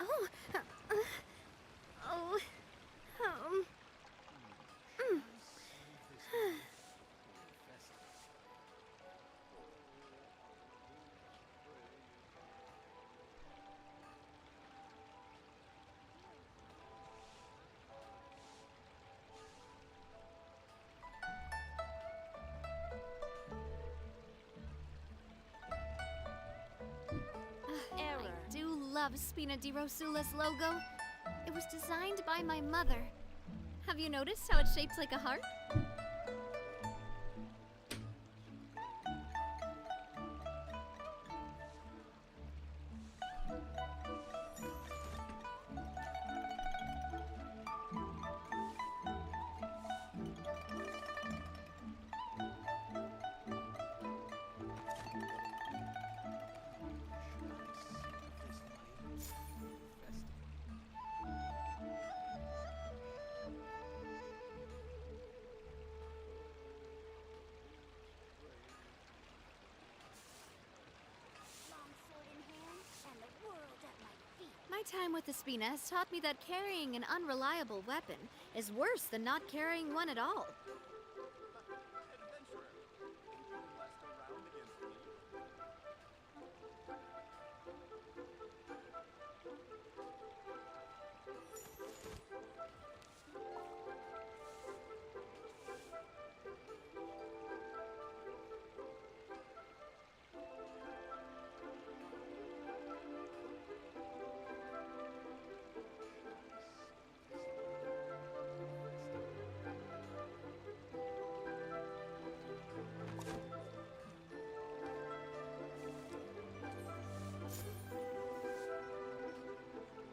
Oh. Oh. Mm. I do love Spina di Rosula's logo. It was designed by my mother. Have you noticed how it's shaped like a heart? My time with the Spina has taught me that carrying an unreliable weapon is worse than not carrying one at all.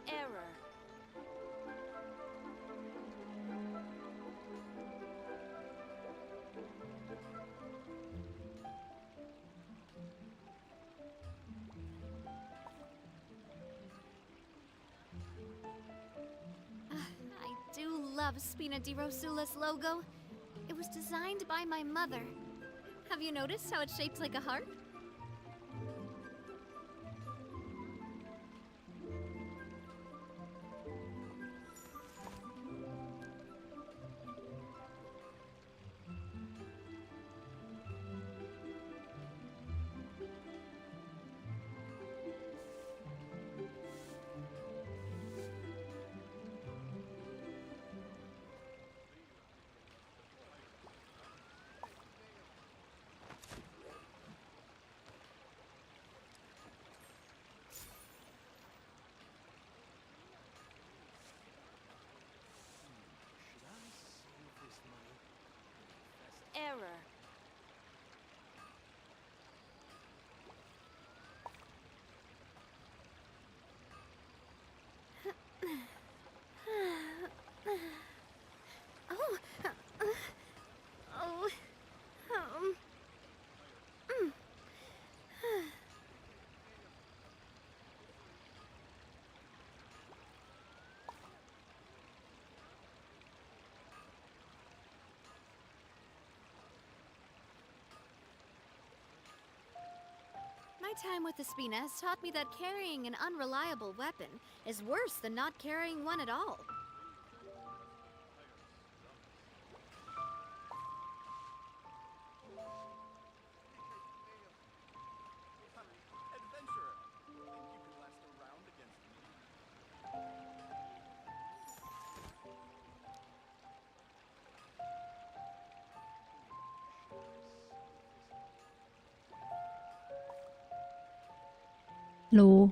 Error. I do love Spina di Rosula's logo. It was designed by my mother. Have you noticed how it's shaped like a heart? Error. Oh. Oh. Mm. My time with the Spina has taught me that carrying an unreliable weapon is worse than not carrying one at all. Hello.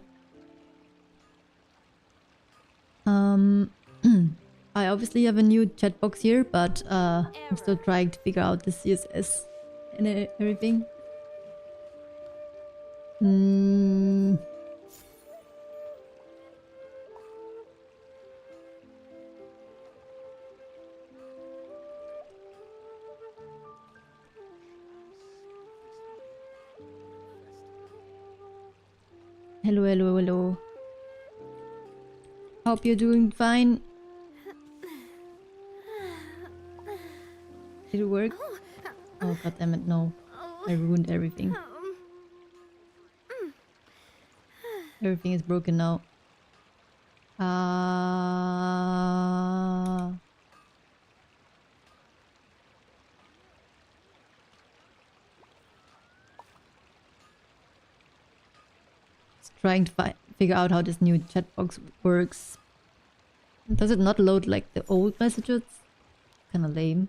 I obviously have a new chat box here, but I'm still trying to figure out the CSS and everything. Hello, hello, hello. Hope you're doing fine. Did it work? Oh, goddammit, no. I ruined everything. Everything is broken now. Trying to figure out how this new chat box works. Does it not load like the old messages? Kinda lame.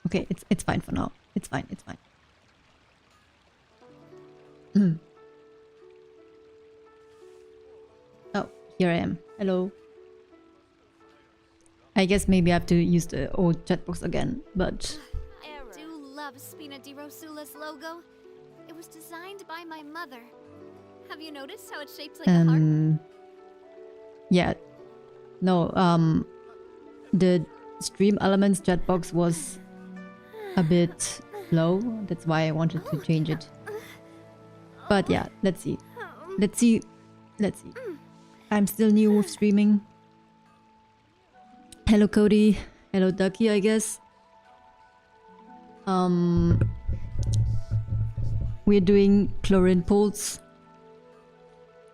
Okay, it's fine for now. It's fine, it's fine. Oh, here I am. Hello. I guess maybe I have to use the old chat box again, but... I do love Spina di Rosula's logo. It was designed by my mother. Have you noticed how it's shaped like a heart? Yeah. No, the Stream Elements chat box was a bit low. That's why I wanted to change it. But yeah, let's see. Let's see. Let's see. I'm still new with streaming. Hello Cody. Hello Ducky, I guess. We're doing Chlorinde pulls.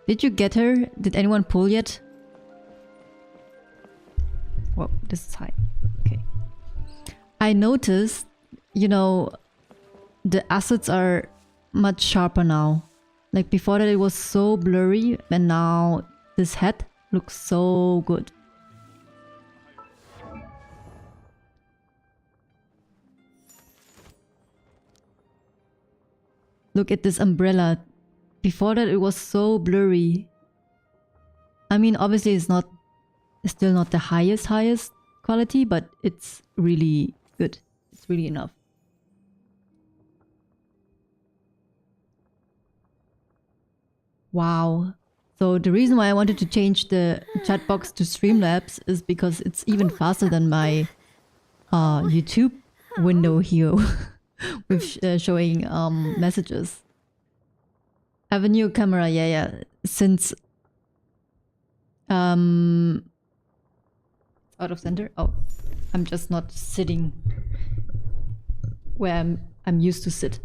Did you get her? Did anyone pull yet? Whoa, this is high. Okay. I noticed, you know, the assets are much sharper now. Like before that it was so blurry, and now this head looks so good. Look at this umbrella. Before that it was so blurry. I mean, obviously it's still not the highest quality, but it's really good. It's really enough. Wow. So the reason why I wanted to change the chat box to Streamlabs is because it's even faster than my YouTube window here with showing messages. I have a new camera, yeah. Since out of center. Oh, I'm just not sitting where I'm used to sit.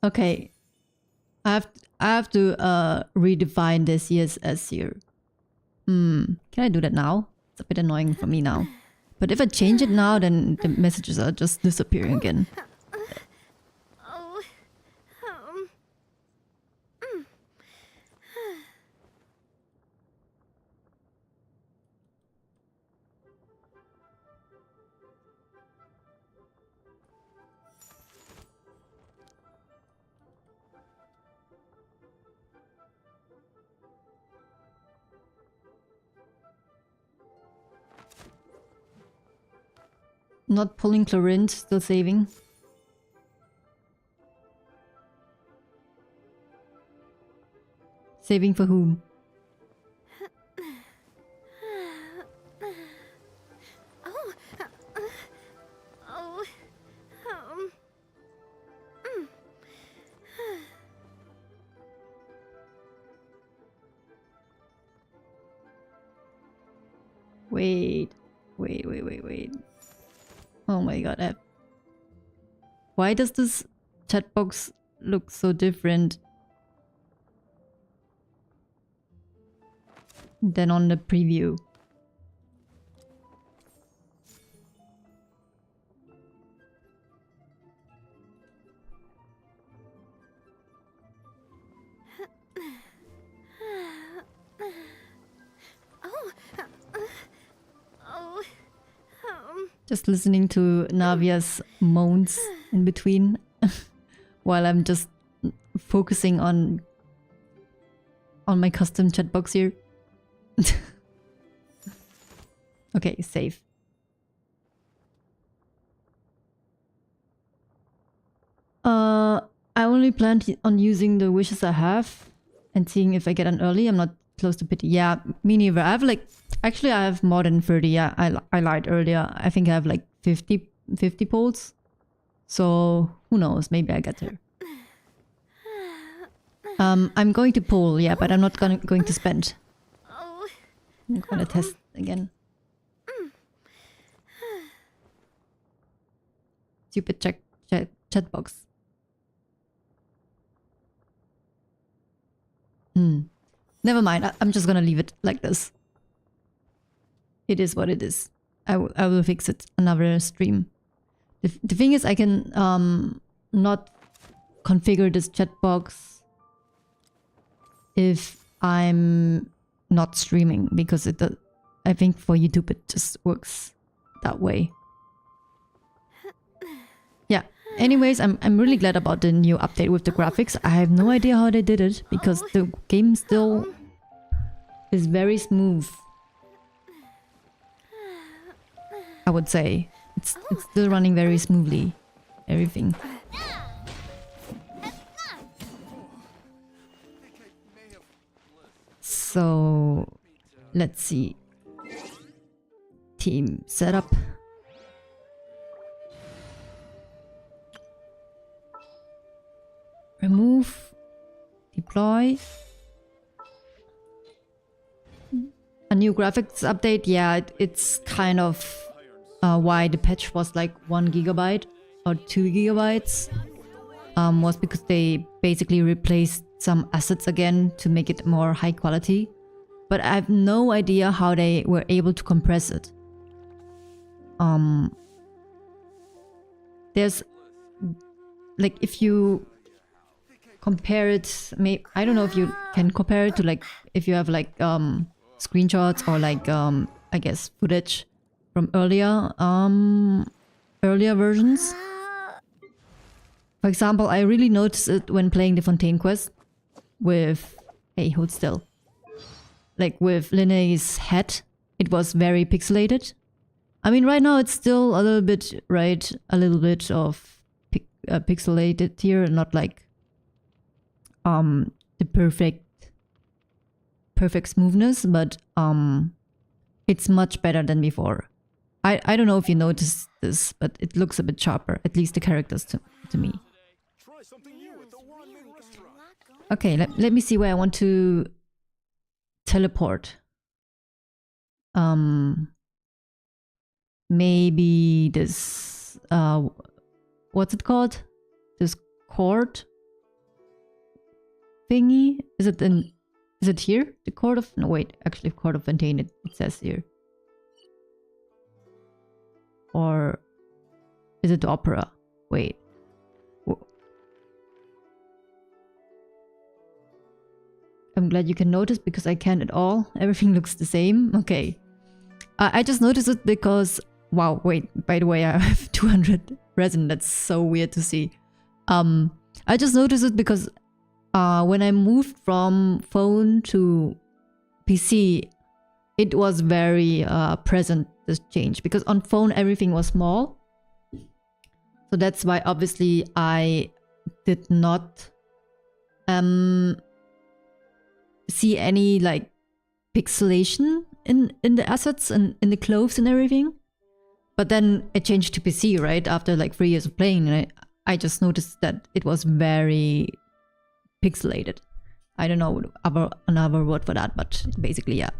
Okay, I have to redefine the CSS here. Can I do that now? It's a bit annoying for me now. But if I change it now, then the messages are just disappearing again. Not pulling Chlorinde, still saving. Saving for whom? Wait. Oh my god. Why does this chat box look so different than on the preview? Just listening to Navia's moans in between while I'm just focusing on my custom chat box here. Okay, save. I only plan on using the wishes I have and seeing if I get an early. I'm not close to pity. Yeah, me neither. I have like, actually I have more than 30. Yeah, I lied earlier. I think I have like 50 polls. So who knows? Maybe I get her. I'm going to poll, yeah, but I'm not going to spend. I'm gonna test again. Stupid chat box. Never mind. I'm just gonna leave it like this. It is what it is. I will fix it another stream. The thing is, I can not configure this chat box if I'm not streaming, because it does, I think for YouTube it just works that way. Yeah. Anyways, I'm really glad about the new update with the graphics. I have no idea how they did it, because the game still is very smooth. I would say it's still running very smoothly. Everything. So let's see. Team setup. Remove. Deploy. A new graphics update. Yeah, it's kind of why the patch was like 1 gigabyte or 2 gigabytes. Was because they basically replaced some assets again to make it more high quality. But I have no idea how they were able to compress it. There's like, if you compare it, I don't know if you can compare it to like if you have like screenshots or like I guess footage from earlier versions. For example, I really noticed it when playing the Fontaine quest with, hey, hold still. Like with Linnea's head, it was very pixelated. I mean, right now it's still a little bit, right? A little bit of pixelated here, not like the perfect smoothness, but it's much better than before. I don't know if you noticed this, but it looks a bit sharper, at least the characters to me. Okay, let me see where I want to teleport. Maybe this what's it called? This court thingy? Is it here? The court of, no wait, actually court of Fontaine, it says here. Or is it the opera? Wait. I'm glad you can notice, because I can't at all. Everything looks the same. Okay. I just noticed it because... Wow, wait. By the way, I have 200 resin. That's so weird to see. I just noticed it because when I moved from phone to PC, it was very present, this change. Because on phone, everything was small. So that's why, obviously, I did not... see any like pixelation in the assets and in the clothes and everything. But then it changed to PC, right? After like 3 years of playing, and I just noticed that it was very pixelated. I don't know another word for that, but basically, yeah.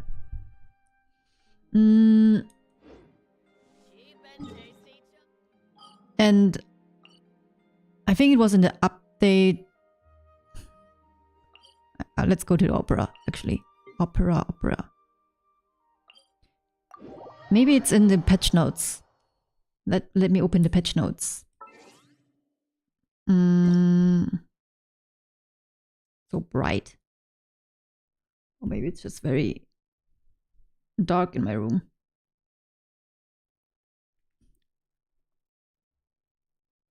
And I think it was in the update. Let's go to the opera, actually. Opera. Maybe it's in the patch notes. Let me open the patch notes. So bright. Or maybe it's just very dark in my room.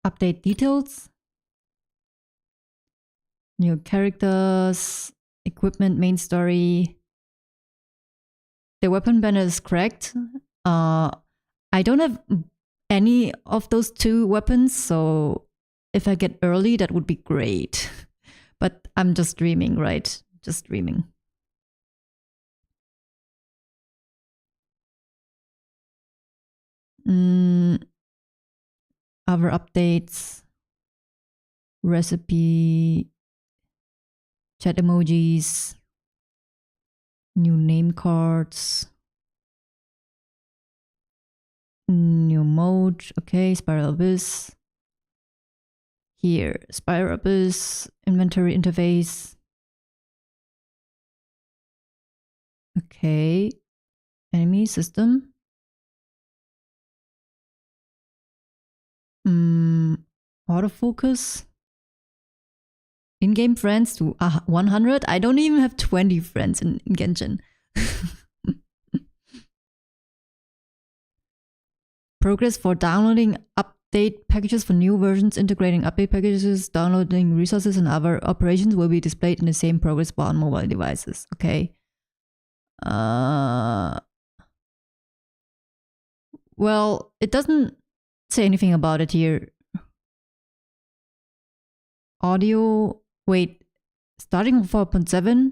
Update details. New characters, equipment, main story. The weapon banner is correct. I don't have any of those 2 weapons, so if I get early, that would be great. But I'm just dreaming, right? Just dreaming. Other updates. Recipe. Chat emojis. New name cards. New mode. Okay, Spiral Abyss. Here, Spiral Abyss. Inventory interface. Okay. Enemy system. Autofocus. In-game friends to 100. I don't even have 20 friends in Genshin. Progress for downloading update packages for new versions, integrating update packages, downloading resources, and other operations will be displayed in the same progress bar on mobile devices. Okay. Well, it doesn't say anything about it here. Audio. Wait. Starting with 4.7,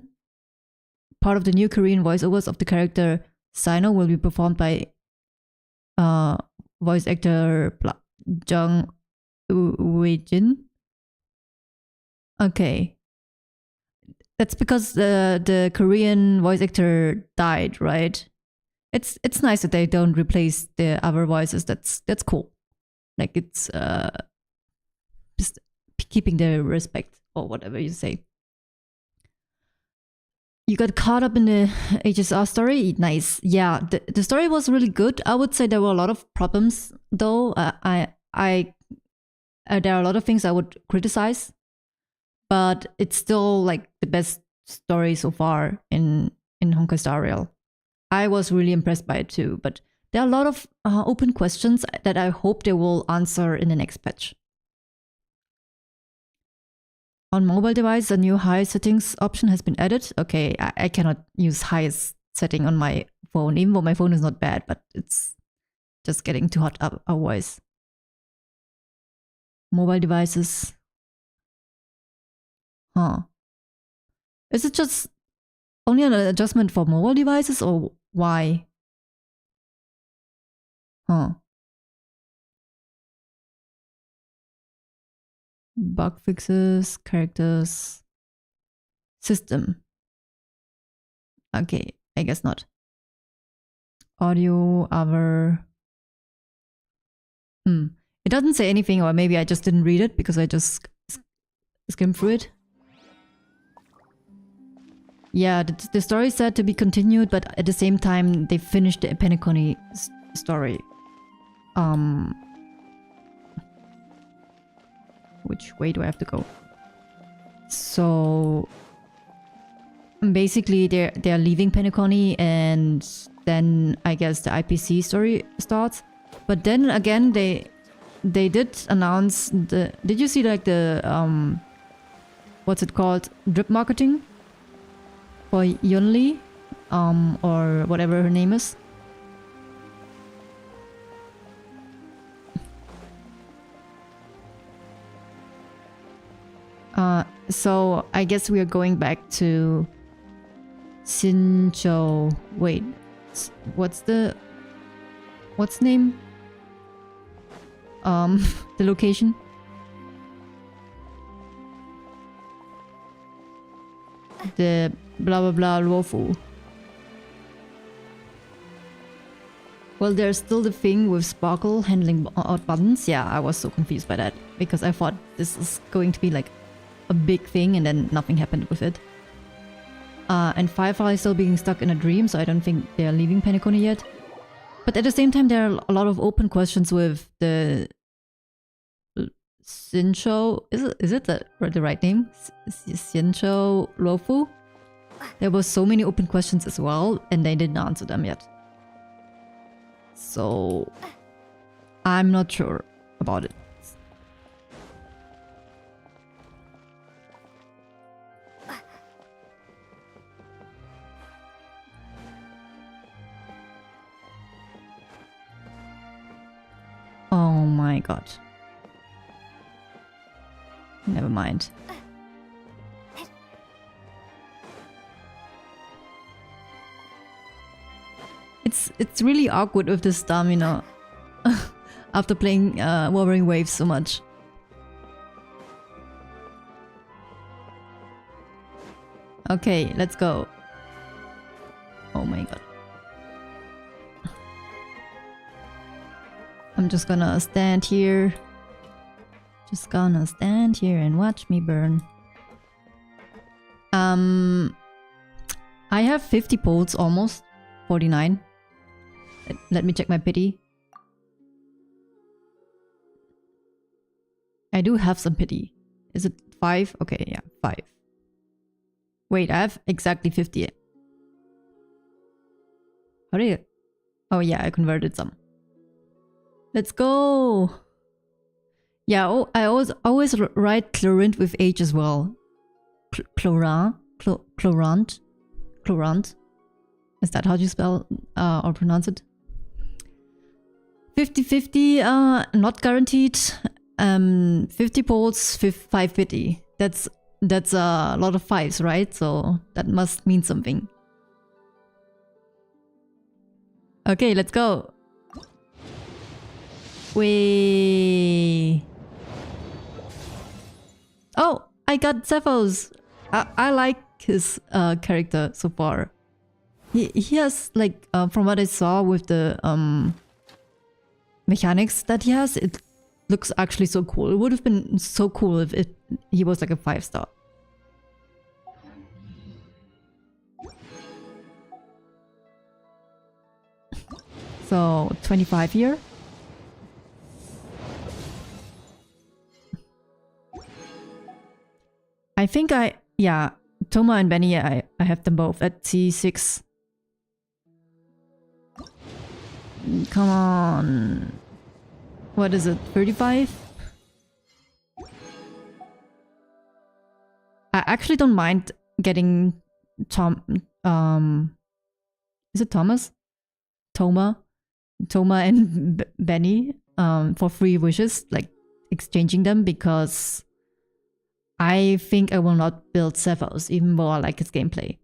part of the new Korean voiceovers of the character Sino will be performed by voice actor Jung Woo-jin. Okay. That's because the Korean voice actor died, right? It's nice that they don't replace the other voices. That's cool. Like it's just keeping the respect or whatever you say. You got caught up in the HSR story? Nice. Yeah, the story was really good. I would say there were a lot of problems though. There are a lot of things I would criticize, but it's still like the best story so far in Honkai Star Rail. I was really impressed by it too, but there are a lot of open questions that I hope they will answer in the next patch. On mobile device, a new high settings option has been added. Okay, I cannot use highest setting on my phone, even though my phone is not bad, but it's just getting too hot otherwise. Mobile devices. Huh. Is it just only an adjustment for mobile devices or why? Huh. Bug fixes, characters, system. Okay, I guess not. Audio, other. It doesn't say anything, or maybe I just didn't read it because I just skimmed through it. Yeah, the story is said to be continued, but at the same time, they finished the Penacony story. Which way do I have to go? So basically, they're leaving Penacony, and then I guess the IPC story starts. But then again, they did announce the. Did you see like the what's it called? Drip marketing for Yunli, or whatever her name is. So I guess we are going back to Sincho. Wait, what's the name? The location. The blah blah blah Luofu. Well, there's still the thing with Sparkle handling out buttons. Yeah, I was so confused by that because I thought this is going to be like a big thing and then nothing happened with it. And Firefly is still being stuck in a dream, so I don't think they're leaving Penacony yet. But at the same time, there are a lot of open questions with the Sincho. Is it the right name? Sincho Luofu? There were so many open questions as well, and they didn't answer them yet. So I'm not sure about it. Oh my god. Never mind. It's really awkward with the stamina after playing Wuthering Waves so much. Okay, let's go. Oh my god. I'm just gonna stand here. Just gonna stand here and watch me burn. I have 50 pulls almost. 49. Let me check my pity. I do have some pity. Is it 5? Okay, yeah, 5. Wait, I have exactly 50. How did it? Oh yeah, I converted some. Let's go! Yeah, oh, I always write Chlorinde with H as well. Chlorinde? Chlorinde? Is that how you spell or pronounce it? 50-50, not guaranteed. 50 polls, 5 pity. That's a lot of 5s, right? So that must mean something. Okay, let's go. Wait. Oh, I got Cephos. I like his character so far. He has, like, from what I saw with the mechanics that he has, it looks actually so cool. It would have been so cool if he was like a 5-star. So 25 here. I think yeah, Toma and Benny, I have them both at C6. Come on. What is it? 35? I actually don't mind getting is it Thomas? Toma and Benny for free wishes, like exchanging them, because I think I will not build Cephos, even though I like his gameplay.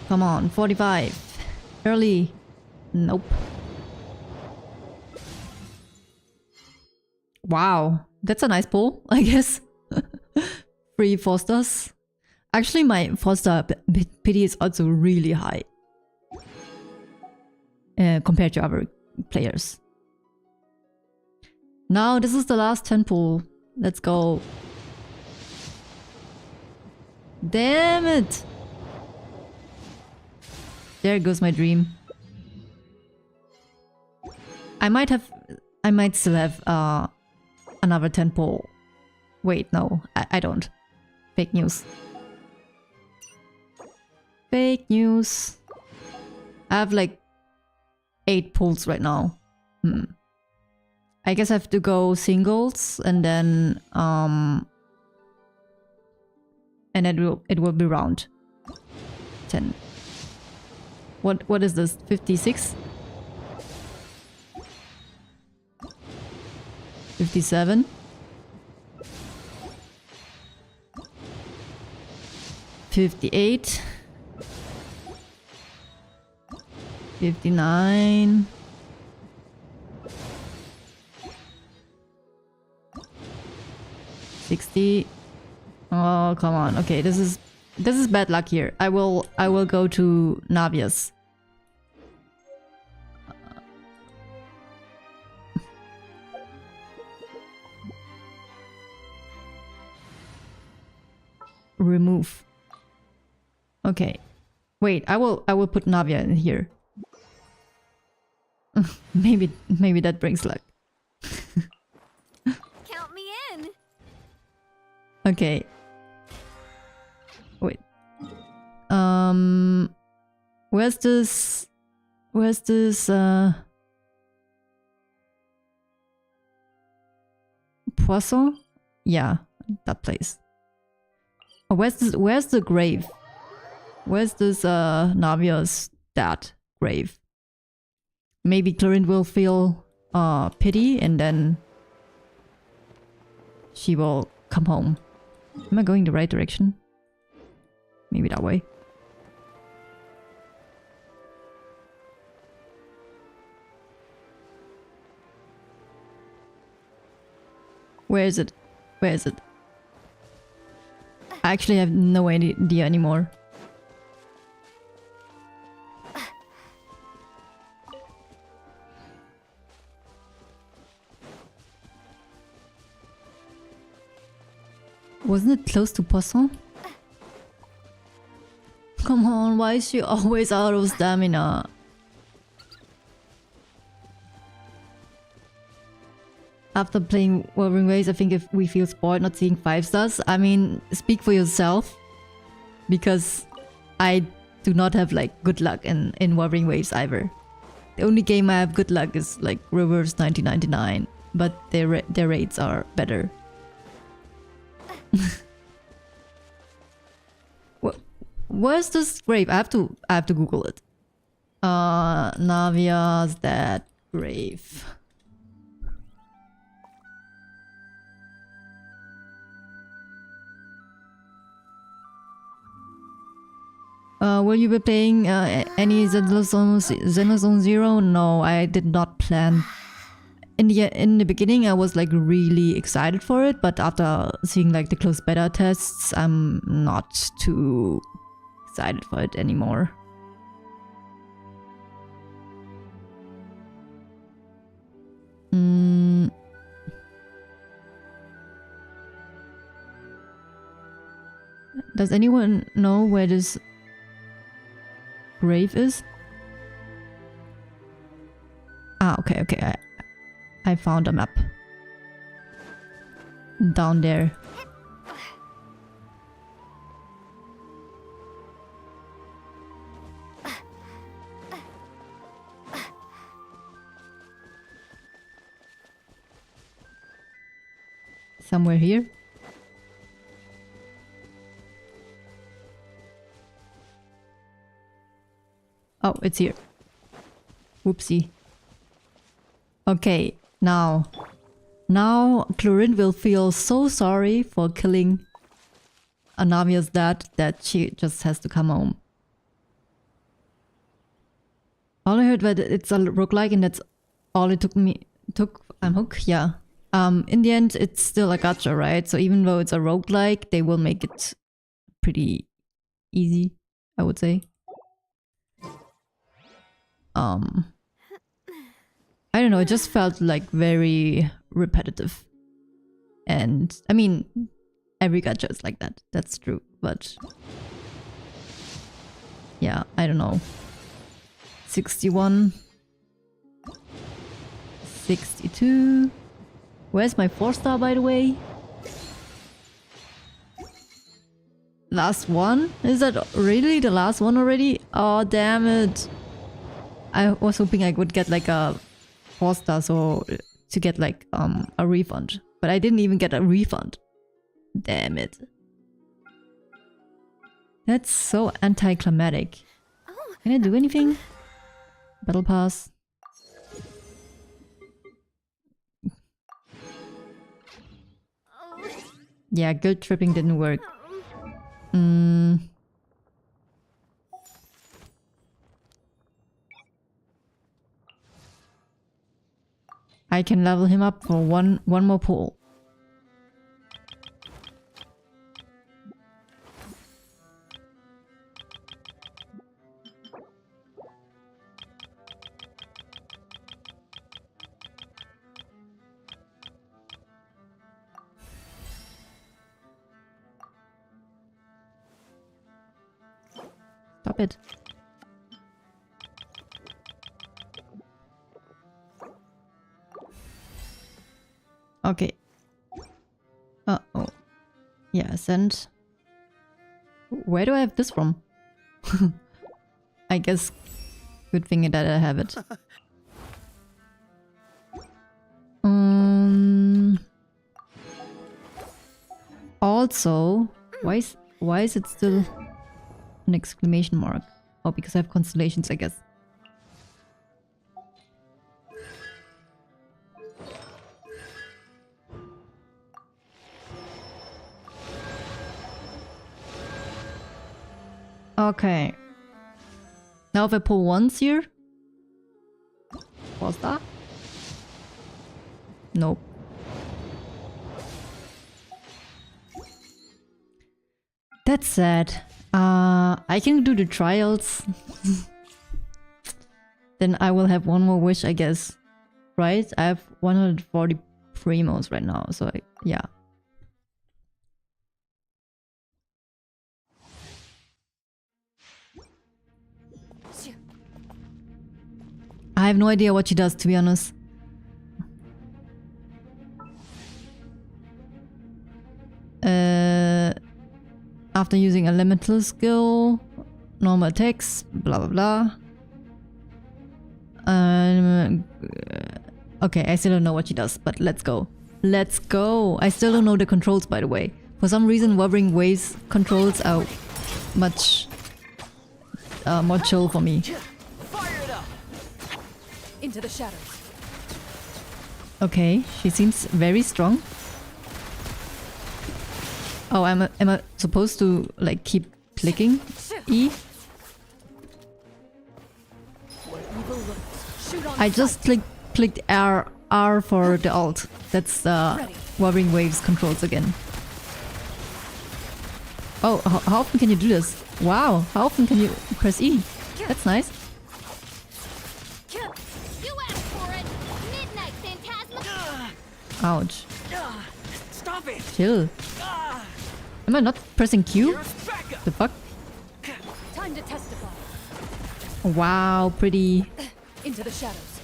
Come on, 45. Early. Nope. Wow, that's a nice pull, I guess. 3 4-stars. Actually, my 4-star pity is also really high compared to other players. Now, this is the last 10 pull. Let's go. Damn it! There goes my dream. I might still have another 10 pull. Wait, no, I don't. Fake news. Fake news. I have like 8 pulls right now. I guess I have to go singles and then it will be round 10. What is this? 56? 57? 58? 59? 60? Oh, come on. Okay, this is bad luck here. I will go to Navia's. Remove. Okay. Wait, I will put Navia in here. maybe that brings luck. Count me in. Okay. Wait. Where's this Poisson? Yeah, that place. Oh, where's the grave? Where's this Navia's dad grave? Maybe Chlorinde will feel pity and then she will come home. Am I going the right direction? Maybe that way. Where is it? Where is it? I actually have no idea anymore. Wasn't it close to Poisson? Come on, why is she always out of stamina? After playing Wuthering Waves, I think if we feel spoiled not seeing 5 stars. I mean, speak for yourself. Because I do not have like good luck in Wuthering Waves either. The only game I have good luck is like Reverse 1999. But their rates are better. Where's this grave? I have to Google it. Navia's that grave. Will you be playing any Xenophon Zero? No, I did not plan. In the beginning, I was like really excited for it, but after seeing like the closed beta tests, I'm not too excited for it anymore. Does anyone know where this grave is? Ah, okay. I found a map. Down there. Somewhere here. Oh, it's here. Whoopsie. Okay, now Chlorinde will feel so sorry for killing Anamia's dad that she just has to come home. All I heard that it's a roguelike and that's all it took I'm hooked, yeah. In the end it's still a gacha, right? So even though it's a roguelike, they will make it pretty easy, I would say. I don't know, it just felt like very repetitive. And I mean, every gacha is like that, that's true, but yeah, I don't know. 61, 62. Where's my 4-star, by the way? Last one? Is that really the last one already? Oh, damn it. I was hoping I would get like a 4-star, so to get like a refund. But I didn't even get a refund. Damn it. That's so anticlimactic. Can I do anything? Battle pass. Yeah, guilt tripping didn't work. I can level him up for one more pull. Stop it. Okay. Uh-oh. Yeah, send. Where do I have this from? I guess good thing that I have it. Also, why is it still an exclamation mark? Oh, because I have constellations, I guess. Okay. Now if I pull once here. What's that? Nope. That's sad. I can do the trials. Then I will have one more wish, I guess. Right? I have 140 primos right now, so yeah. I have no idea what she does, to be honest. After using a limitless skill, normal attacks, blah blah blah. Okay, I still don't know what she does, but let's go. Let's go! I still don't know the controls, by the way. For some reason, Wuthering Waves controls are much more chill for me. Fire it up! Into the shadows. Okay, she seems very strong. Oh, am I supposed to like keep clicking E? I just clicked R for the alt. That's Wuthering Waves controls again. Oh, how often can you do this? Wow, how often can you press E? That's nice. You asked for it. Midnight Phantasma. Ouch. Stop it! Chill. Am I not pressing Q? Here's backup. The fuck? Time to testify. Wow, pretty. Into the shadows.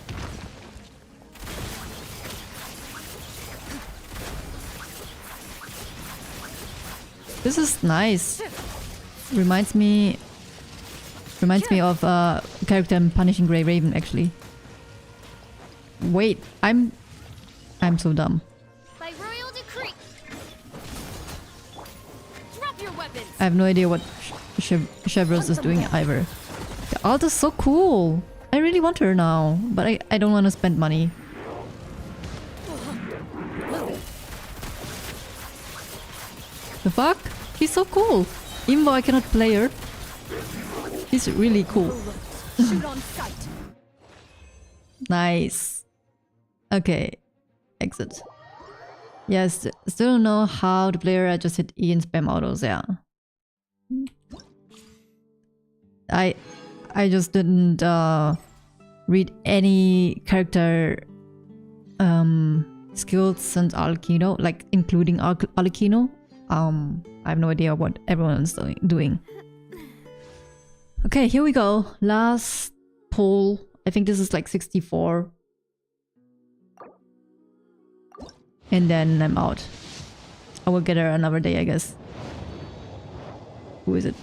This is nice. Reminds me of a character in Punishing Grey Raven, actually. Wait, I'm so dumb. By royal decree. Drop your weapons. I have no idea what Chevros is doing either. The ult is so cool. I really want her now, but I don't want to spend money. The fuck? She's so cool. Even though I cannot play her, she's really cool. Shoot on sight. Nice. Okay. Exit. Yes, still don't know how to play her. I just hit E and spam autos, yeah. I just didn't read any character skills since Alkino, like including Alkino. I have no idea what everyone is doing. Okay, here we go. Last poll. I think this is like 64. And then I'm out. I will get her another day, I guess. Who is it?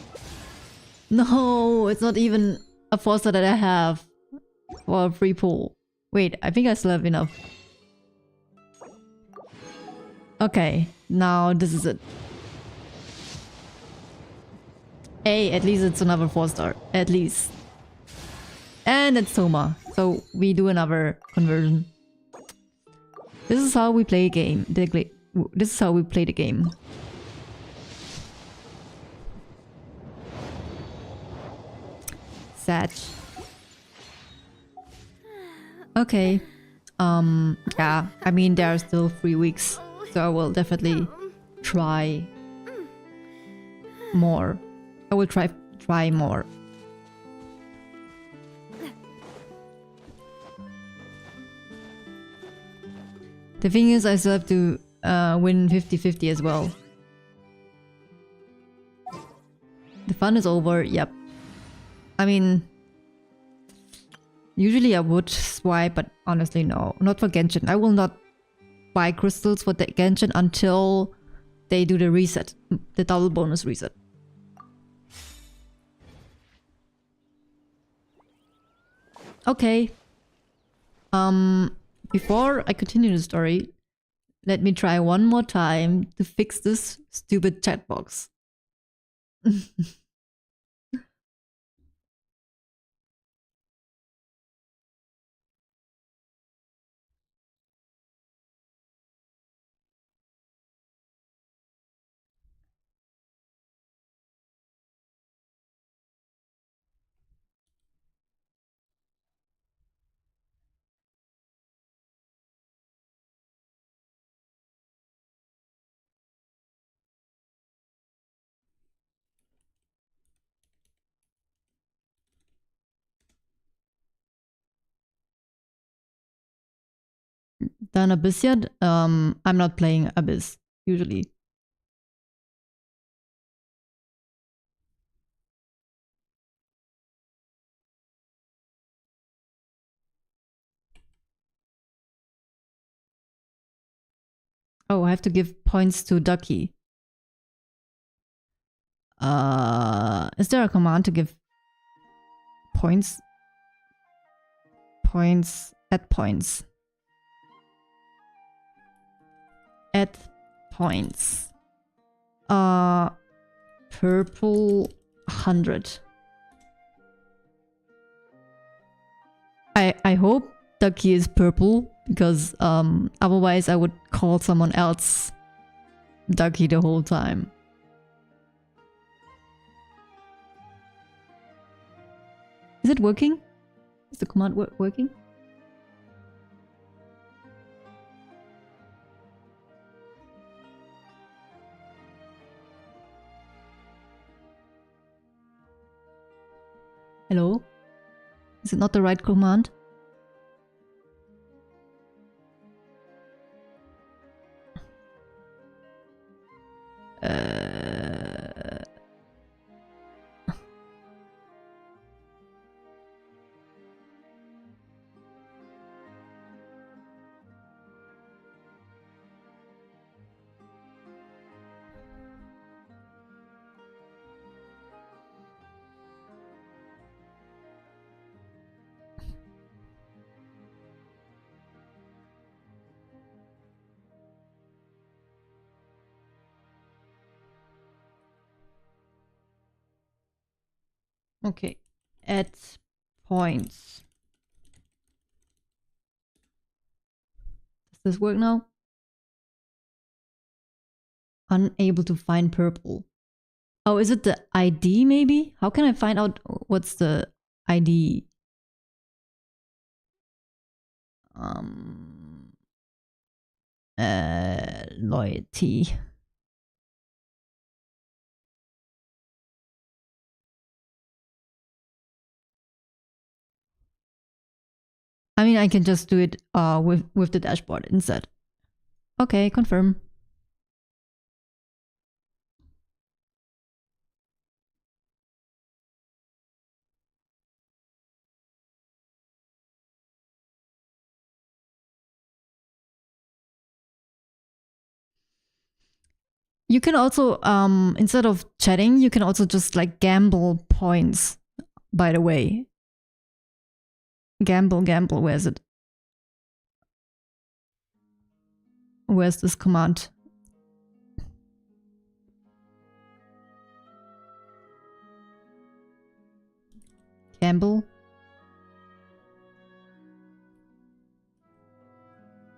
No, it's not even a Forster that I have for a free pool. Wait, I think I still have enough. Okay, now this is it. Hey, at least it's another 4-star. At least. And it's Soma. So we do another conversion. This is how we play a game. This is how we play the game. Sad. Okay. Yeah. I mean, there are still 3 weeks. So I will definitely try more. I will try more. The thing is, I still have to win 50-50 as well. The fun is over, yep. I mean, usually I would swipe, but honestly no. Not for Genshin. I will not buy crystals for the Genshin until they do the reset. The double bonus reset. Okay. Before I continue the story, let me try one more time to fix this stupid chat box. done Abyss yet? I'm not playing Abyss usually. Oh, I have to give points to Ducky. Is there a command to give points? Points, add points. Add points. Purple 100. I hope Ducky is purple because otherwise I would call someone else Ducky the whole time. Is it working? Is the command working? Hello? Is it not the right command? Okay, add points. Does this work now? Unable to find purple. Oh, is it the ID maybe? How can I find out what's the ID? Loyalty. I mean, I can just do it with the dashboard instead. Okay, confirm. You can also, instead of chatting, you can also just like gamble points, by the way. Gamble, where is it? Where's this command? Gamble?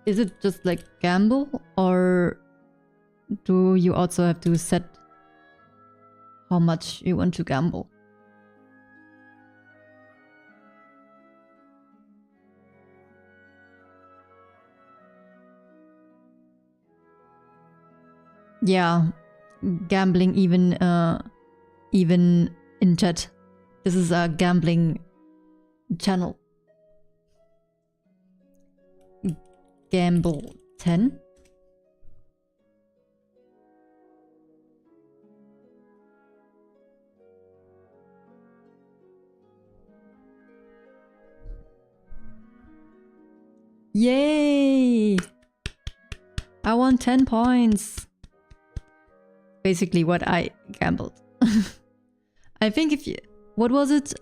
Is it just like gamble, or do you also have to set how much you want to gamble? Yeah, gambling even in chat. This is a gambling channel. Gamble 10. Yay! I won 10 points. Basically what I gambled. I think if you... What was it?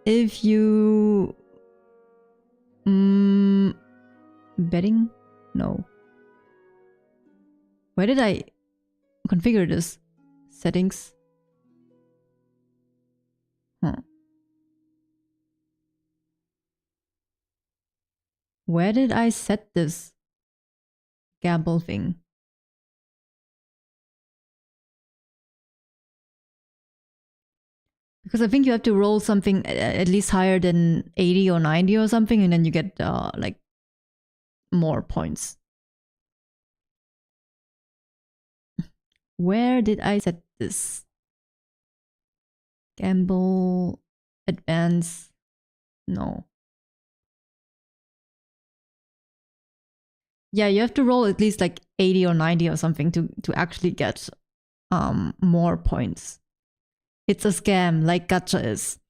If you... betting? No. Where did I configure this? Settings? Huh. Where did I set this gamble thing? Because I think you have to roll something at least higher than 80 or 90 or something, and then you get like more points. Where did I set this? Gamble, advance, no. Yeah, you have to roll at least like 80 or 90 or something to actually get more points. It's a scam, like gacha is.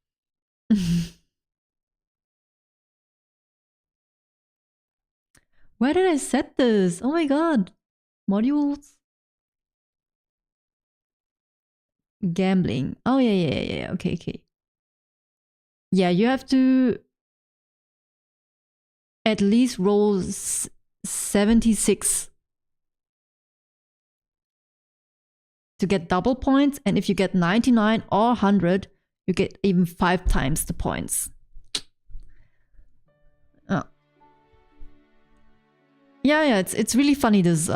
Where did I set this? Oh my god. Modules. Gambling. Oh yeah. Okay. Yeah, you have to at least roll 76 to get double points, and if you get 99 or 100, you get even 5 times the points. Oh. Yeah, it's really funny, this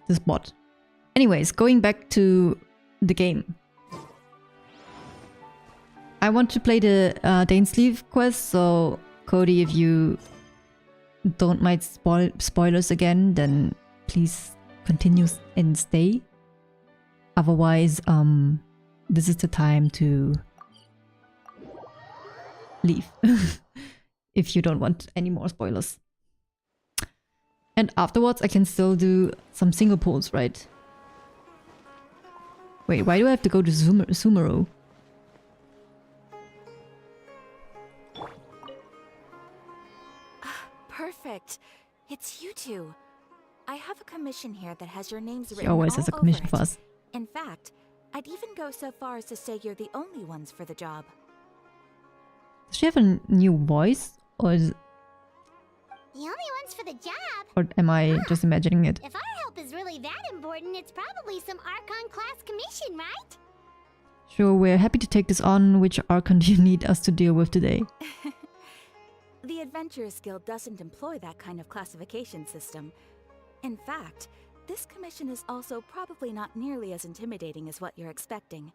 this bot. Anyways, going back to the game. I want to play the Dainsleeve quest, so Cody, if you don't mind spoilers again, then please continue and stay. Otherwise, this is the time to leave if you don't want any more spoilers. And afterwards, I can still do some single pulls, right? Wait, why do I have to go to Sumeru? Perfect. It's you two. I have a commission here that has your names written She always all has a over commission it. for us. In fact, I'd even go so far as to say you're the only ones for the job. Does she have a new voice? Or is, The only ones for the job? or am I just imagining it? If our help is really that important, it's probably some Archon class commission, right? Sure, we're happy to take this on. Which Archon do you need us to deal with today? The Adventurers Guild doesn't employ that kind of classification system. In fact, this commission is also probably not nearly as intimidating as what you're expecting.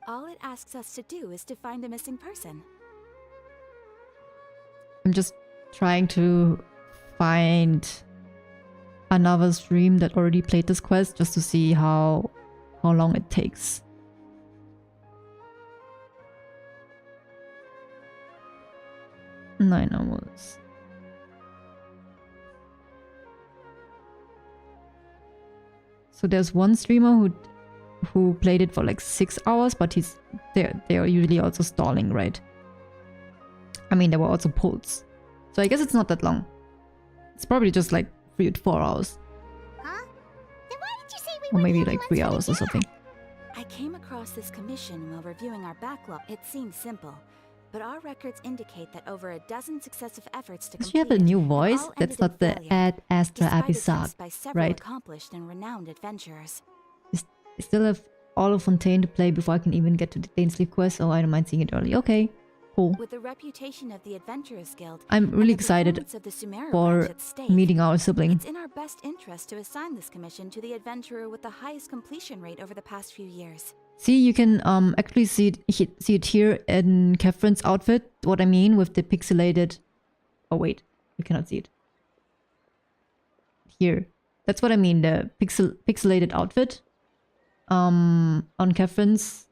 All it asks us to do is to find a missing person. I'm just trying to find another stream that already played this quest just to see how long it takes. Nine hours. So there's one streamer who played it for like 6 hours, but they're usually also stalling, right? I mean, there were also pulls. So I guess it's not that long. It's probably just like 3 to 4 hours. Huh? Then why did you say we Or were maybe the only like 3 ones hours for or the something. job? I came across this commission while reviewing our backlog. It seems simple, but our records indicate that over a dozen successive efforts to Does she have a complete it new have voice? all That's ended in not the failure, Ad Astra despite Abyssal, attempts by several right? accomplished and renowned adventurers. I still have all of Fontaine to play before I can even get to the Dainsleeve quest, so I don't mind seeing it early. Okay, cool. With the reputation of the Adventurers Guild, I'm and really the excited performance of the Sumeru for branch at stake, meeting our sibling. it's in our best interest to assign this commission to the adventurer with the highest completion rate over the past few years. See, you can actually see it here in Catherine's outfit. What I mean with the pixelated... Oh wait, you cannot see it. Here. That's what I mean, the pixelated outfit. On Catherine's...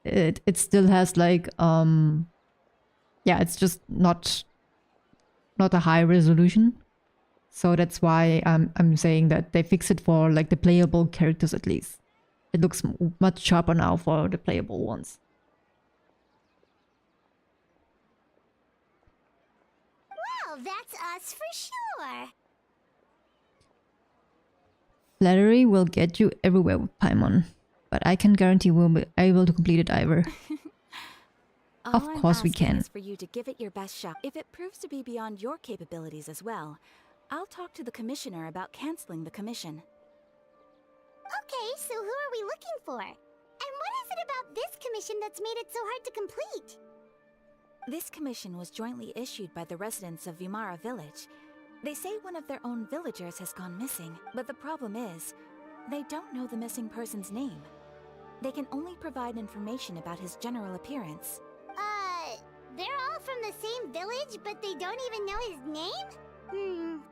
It still has like... Yeah, it's just not a high resolution. So that's why I'm saying that they fix it for like the playable characters at least. It looks much sharper now for the playable ones. Well, that's us for sure. Flattery will get you everywhere with Paimon, but I can guarantee we'll be able to complete it either. All Of I'm course we asking can. is for you to give it your best shot. If it proves to be beyond your capabilities as well, I'll talk to the commissioner about canceling the commission. Okay, so who are we looking for? And what is it about this commission that's made it so hard to complete? This commission was jointly issued by the residents of Vimara village. They say one of their own villagers has gone missing, but the problem is, they don't know the missing person's name. They can only provide information about his general appearance. They're all from the same village, but they don't even know his name?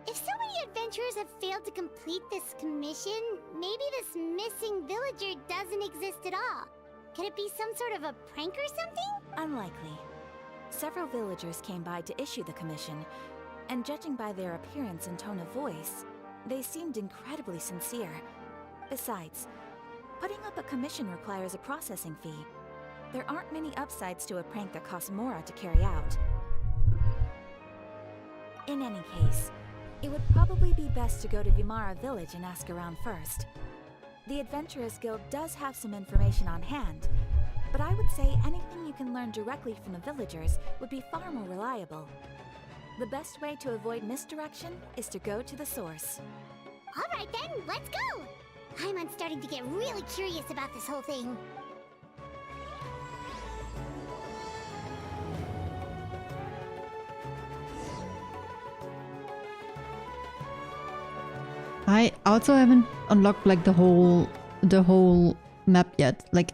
If so many adventurers have failed to complete this commission, maybe this missing villager doesn't exist at all. Could it be some sort of a prank or something? Unlikely. Several villagers came by to issue the commission, and judging by their appearance and tone of voice, they seemed incredibly sincere. Besides, putting up a commission requires a processing fee. There aren't many upsides to a prank that costs Mora to carry out. In any case, it would probably be best to go to Vimara village and ask around first. The Adventurers Guild does have some information on hand, but I would say anything you can learn directly from the villagers would be far more reliable. The best way to avoid misdirection is to go to the source. Alright then, let's go! I'm starting to get really curious about this whole thing. I also haven't unlocked like the whole map yet. Like,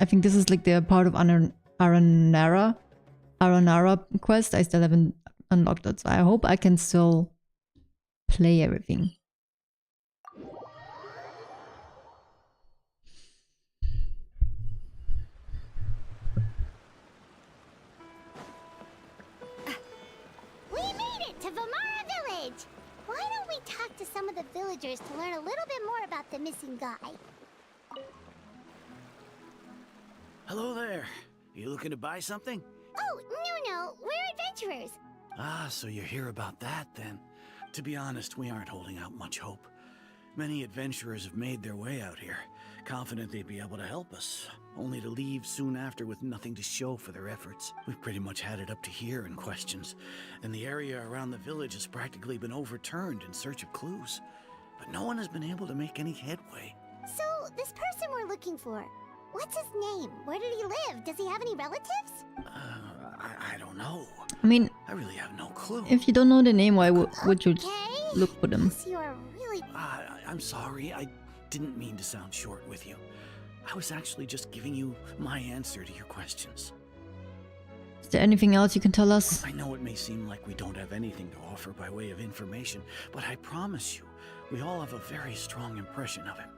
I think this is like the part of Aranara quest. I still haven't unlocked it, so I hope I can still play everything. We made it to Vimara village! Why don't we talk to some of the villagers to learn a little bit more about the missing guy? Hello there. You looking to buy something? Oh, no, we're adventurers. Ah, so you're here about that then. To be honest, we aren't holding out much hope. Many adventurers have made their way out here, confident they'd be able to help us, only to leave soon after with nothing to show for their efforts. We've pretty much had it up to here in questions, and the area around the village has practically been overturned in search of clues. But no one has been able to make any headway. So, this person we're looking for, what's his name? Where did he live? Does he have any relatives? I don't know. I mean, I really have no clue. if you don't know the name, why would you look for them? Yes, you are really... I'm sorry, I didn't mean to sound short with you. I was actually just giving you my answer to your questions. Is there anything else you can tell us? I know it may seem like we don't have anything to offer by way of information, but I promise you, we all have a very strong impression of him.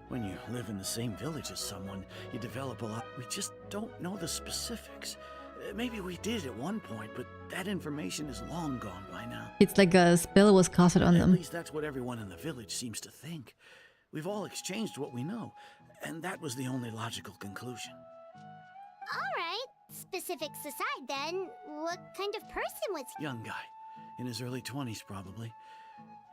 When you live in the same village as someone, you develop a lot. We just don't know the specifics. Maybe we did at one point, but that information is long gone by now. It's like a spell was casted on At them. least that's what everyone in the village seems to think. We've all exchanged what we know, and that was the only logical conclusion. Alright, specifics aside then, what kind of person was he? Young guy, in his early 20s probably.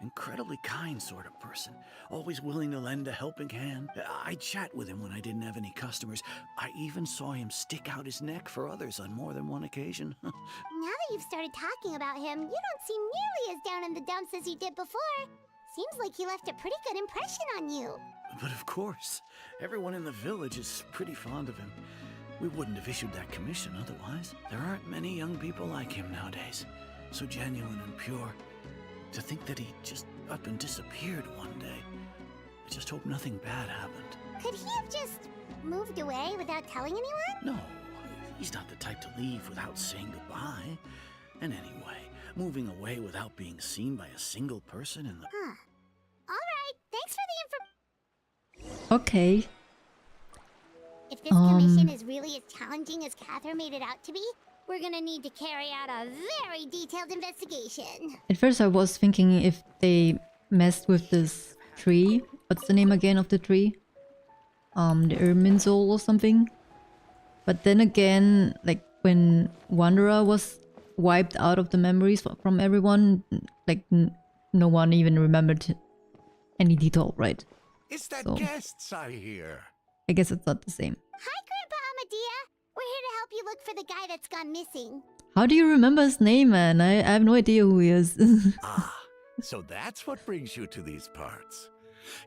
Incredibly kind sort of person, always willing to lend a helping hand. I'd chat with him when I didn't have any customers. I even saw him stick out his neck for others on more than one occasion. Now that you've started talking about him, you don't seem nearly as down in the dumps as you did before. Seems like he left a pretty good impression on you. But of course, everyone in the village is pretty fond of him. We wouldn't have issued that commission otherwise. There aren't many young people like him nowadays. So genuine and pure. To think that he just up and disappeared one day. I just hope nothing bad happened. Could he have just moved away without telling anyone? No, he's not the type to leave without saying goodbye. And anyway, moving away without being seen by a single person in the... Huh. Alright, thanks for the info. Okay. If this commission is really as challenging as Catherine made it out to be, we're gonna need to carry out a very detailed investigation. At first I was thinking if they messed with this tree. What's the name again of the tree? The Irminsul or something. But then again, like when Wanderer was wiped out of the memories from everyone, like no one even remembered any detail, right? Is that So- guests I hear? I guess it's not the same. Hi, Grandpa Amadea. We're here to help you look for the guy that's gone missing. How do you remember his name, man? I have no idea who he is. Ah, so that's what brings you to these parts.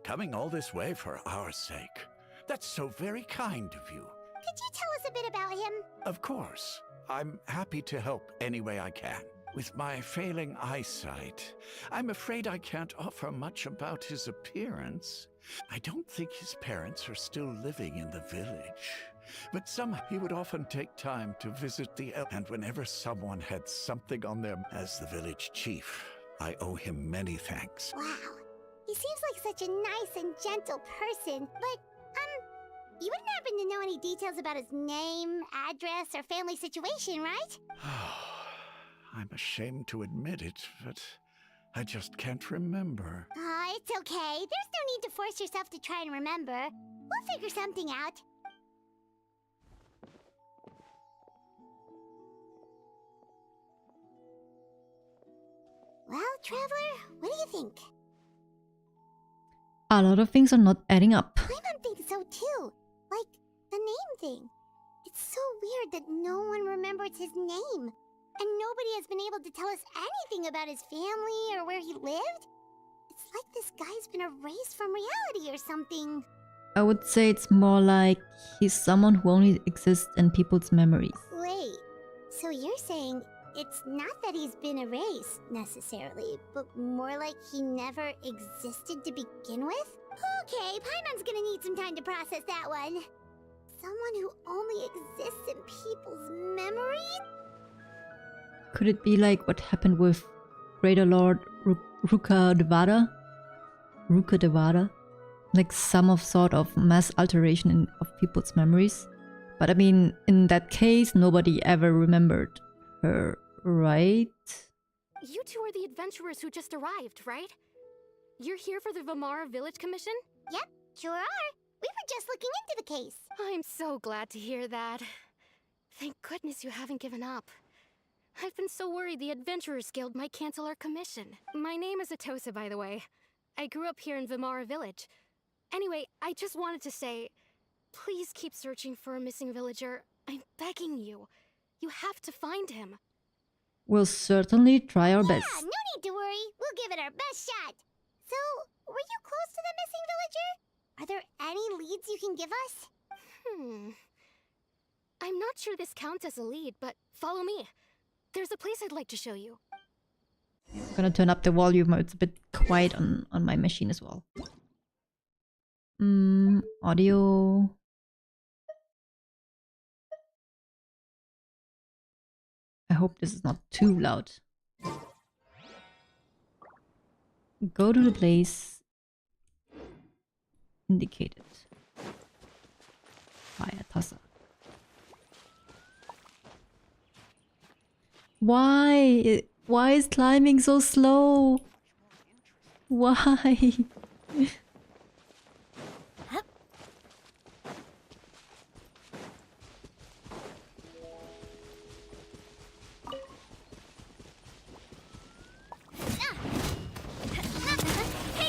Coming all this way for our sake. That's so very kind of you. Could you tell us a bit about him? Of course. I'm happy to help any way I can. With my failing eyesight, I'm afraid I can't offer much about his appearance. I don't think his parents are still living in the village. But somehow he would often take time to visit the and whenever someone had something on them as the village chief, I owe him many thanks. Wow. He seems like such a nice and gentle person, but, You wouldn't happen to know any details about his name, address, or family situation, right? I'm ashamed to admit it, but I just can't remember. It's okay. There's no need to force yourself to try and remember. We'll figure something out. Well, Traveler, what do you think? A lot of things are not adding up. Paimon thinks so too. Like, the name thing. It's so weird that no one remembers his name. And nobody has been able to tell us anything about his family or where he lived. It's like this guy's been erased from reality or something. I would say it's more like he's someone who only exists in people's memories. Wait, so you're saying it's not that he's been erased, necessarily, but more like he never existed to begin with? Okay, Paimon's gonna need some time to process that one. Someone who only exists in people's memories? Could it be like what happened with Greater Lord Ruka Devada? Ruka Devada? Like some sort of mass alteration of people's memories? But I mean, in that case, nobody ever remembered her, right? You two are the adventurers who just arrived, right? You're here for the Vamara Village Commission? Yep, sure are. We were just looking into the case. I'm so glad to hear that. Thank goodness you haven't given up. I've been so worried the Adventurers Guild might cancel our commission. My name is Atosa, by the way. I grew up here in Vamara Village. Anyway, I just wanted to say, please keep searching for a missing villager. I'm begging you. You have to find him. We'll certainly try our best. Yeah, no need to worry. We'll give it our best shot. So, were you close to the missing villager? Are there any leads you can give us? I'm not sure this counts as a lead, but follow me. There's a place I'd like to show you. I'm gonna turn up the volume. It's a bit quiet on my machine as well. Audio. I hope this is not too loud. Go to the place indicated by Atosa. Why? Why is climbing so slow? Why? Hey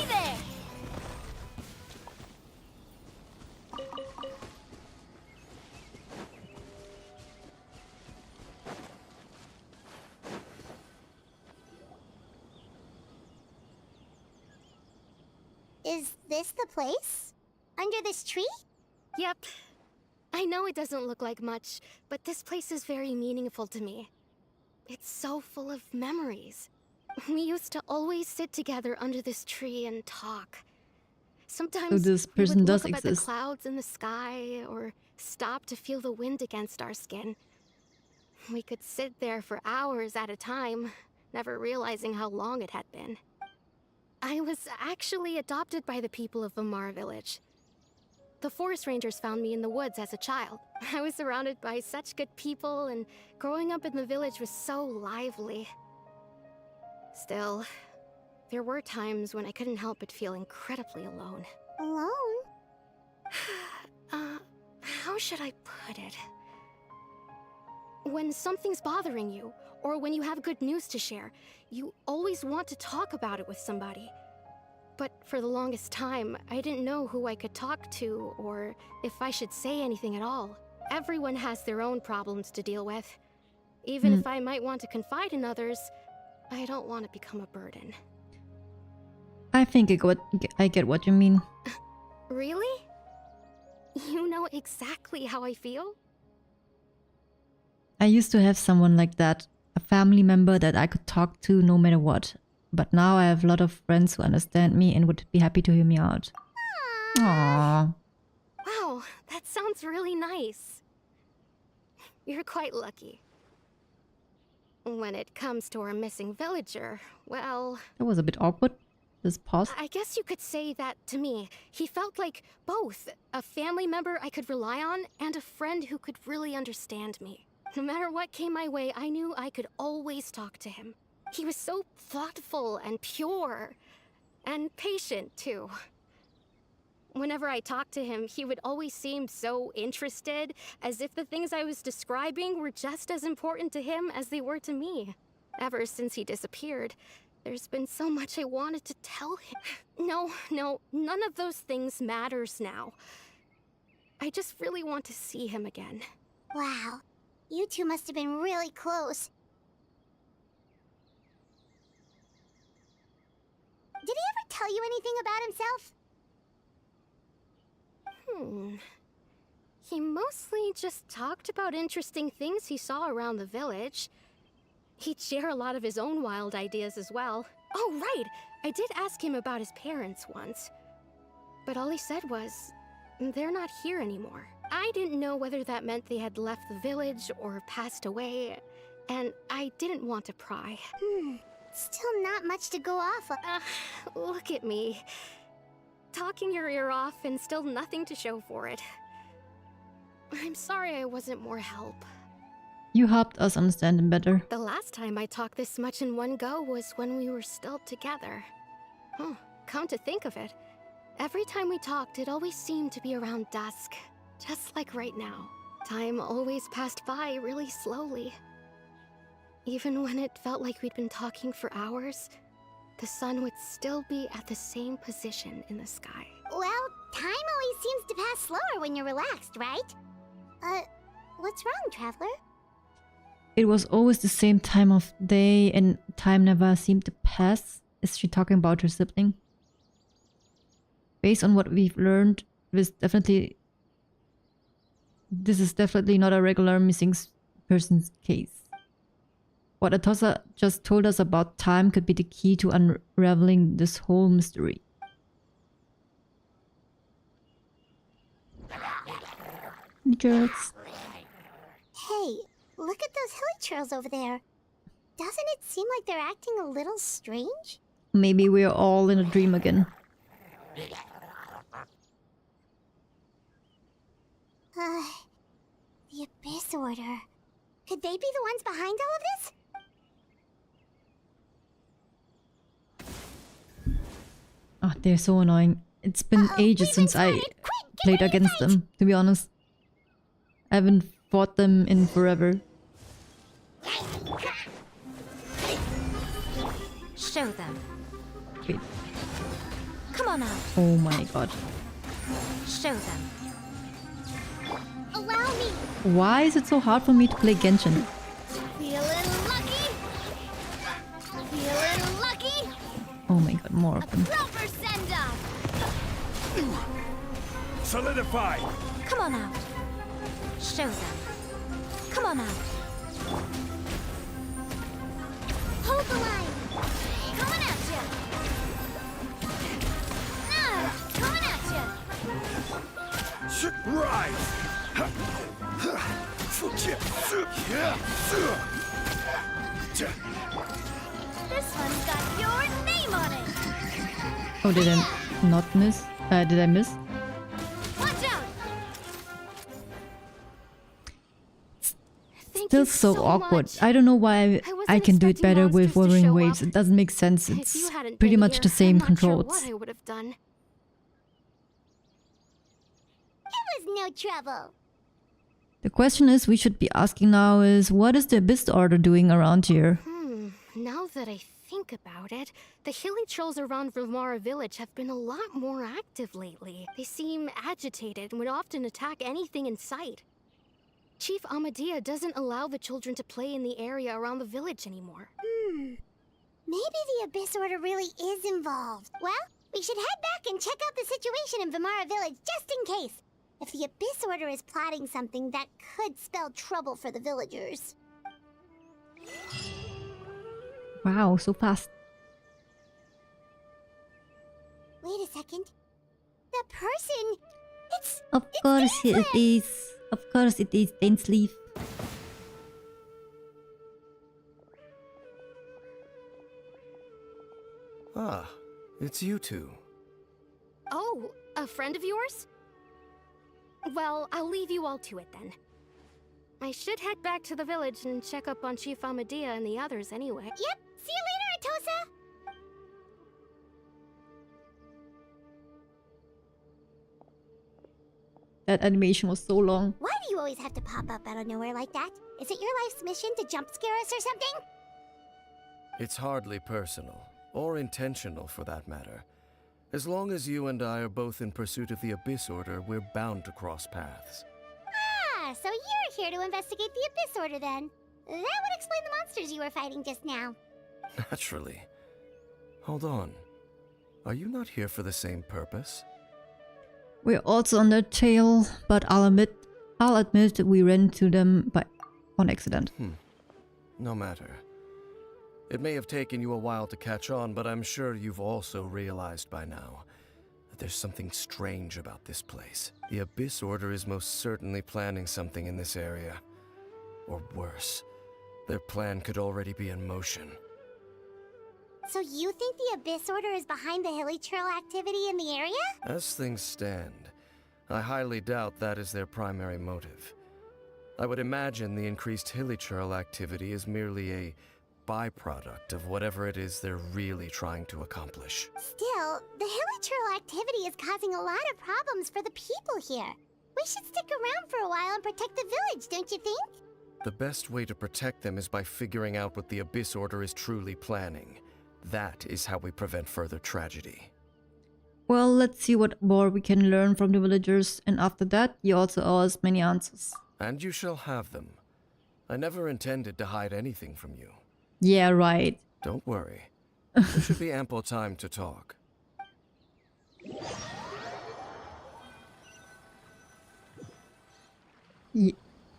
there! Is this the place? Under this tree? Yep. I know it doesn't look like much, but this place is very meaningful to me. It's so full of memories. We used to always sit together under this tree and talk. Sometimes this we person would does look up at the exist. clouds in the sky or stop to feel the wind against our skin. We could sit there for hours at a time, never realizing how long it had been. I was actually adopted by the people of Vamara Village. The forest rangers found me in the woods as a child. I was surrounded by such good people, and growing up in the village was so lively. Still, there were times when I couldn't help but feel incredibly alone. Alone? How should I put it? When something's bothering you, or when you have good news to share, you always want to talk about it with somebody. But for the longest time, I didn't know who I could talk to, or if I should say anything at all. Everyone has their own problems to deal with. Even if I might want to confide in others, I don't want to become a burden. I think I get what you mean. Really? You know exactly how I feel? I used to have someone like that, a family member that I could talk to no matter what. But now I have a lot of friends who understand me and would be happy to hear me out. Aww. Wow, that sounds really nice. You're quite lucky. When it comes to our missing villager, well... That was a bit awkward. This pause. I guess you could say that to me. He felt like both a family member I could rely on and a friend who could really understand me. No matter what came my way, I knew I could always talk to him. He was so thoughtful and pure. And patient, too. Whenever I talked to him, he would always seem so interested, as if the things I was describing were just as important to him as they were to me. Ever since he disappeared, there's been so much I wanted to tell him. No, none of those things matters now. I just really want to see him again. Wow. You two must have been really close. Did he ever tell you anything about himself? He mostly just talked about interesting things he saw around the village. He'd share a lot of his own wild ideas as well. Oh, right! I did ask him about his parents once. But all he said was, they're not here anymore. I didn't know whether that meant they had left the village or passed away, and I didn't want to pry. Still not much to go off of. Look at me. Talking your ear off and still nothing to show for it. I'm sorry I wasn't more help. You helped us understand him better. The last time I talked this much in one go was when we were still together. Come to think of it, every time we talked, it always seemed to be around dusk. Just like right now. Time always passed by really slowly. Even when it felt like we'd been talking for hours, the sun would still be at the same position in the sky. Well, time always seems to pass slower when you're relaxed, right? What's wrong, Traveler? It was always the same time of day and time never seemed to pass. Is she talking about her sibling? Based on what we've learned, this is definitely not a regular missing person's case. What Atossa just told us about time could be the key to unraveling this whole mystery. Girls. Hey, look at those hilly churls over there. Doesn't it seem like they're acting a little strange? Maybe we're all in a dream again. The Abyss Order. Could they be the ones behind all of this? Oh, they're so annoying. It's been ages since I played against them, to be honest. I haven't fought them in forever. Show them. Wait. Come on out. Oh my god. Show them. Allow me! Why is it so hard for me to play Genshin? Feeling lucky? Feeling lucky? Oh my god, more of them. Proper send-up! Solidify! Come on out. Show them. Come on out. Hold the line! Coming at ya! Coming at ya! Rise! This one's got your name on it! Oh, did I not miss? Did I miss? Watch out! Still so awkward. I don't know why I can do it better with Wuthering Waves. It doesn't make sense. It's pretty much the same controls. What I would have done. It was no trouble. The question is we should be asking now is, what is the Abyss Order doing around here? Now that I think about it, the hilly trolls around Vilmara village have been a lot more active lately. They seem agitated and would often attack anything in sight. Chief Amadea doesn't allow the children to play in the area around the village anymore. Maybe the Abyss Order really is involved. Well, we should head back and check out the situation in Vimara village just in case. If the Abyss Order is plotting something that could spell trouble for the villagers. Wow, so fast. Wait a second. The person... Of course it is. Of course it is Dainsleif. Ah, It's you two. Oh, a friend of yours? Well, I'll leave you all to it then. I should head back to the village and check up on Chief Amadea and the others anyway. Yep, see you later, Atosa! That animation was so long. Why do you always have to pop up out of nowhere like that? Is it your life's mission to jump scare us or something? It's hardly personal, or intentional for that matter. As long as you and I are both in pursuit of the Abyss Order, we're bound to cross paths. Ah, so you're here to investigate the Abyss Order then. That would explain the monsters you were fighting just now. Naturally. Hold on. Are you not here for the same purpose? We're also on their tail, but I'll admit we ran into them on accident. No matter. It may have taken you a while to catch on, but I'm sure you've also realized by now that there's something strange about this place. The Abyss Order is most certainly planning something in this area. Or worse, their plan could already be in motion. So you think the Abyss Order is behind the hilly trail activity in the area? As things stand, I highly doubt that is their primary motive. I would imagine the increased hilly trail activity is merely a byproduct of whatever it is they're really trying to accomplish. Still, the hilly trail activity is causing a lot of problems for the people here. We should stick around for a while and protect the village, don't you think? The best way to protect them is by figuring out what the Abyss Order is truly planning. That is how we prevent further tragedy. Well, let's see what more we can learn from the villagers, and after that, you also owe us many answers. And you shall have them. I never intended to hide anything from you. Yeah, right. Don't worry. There should be ample time to talk.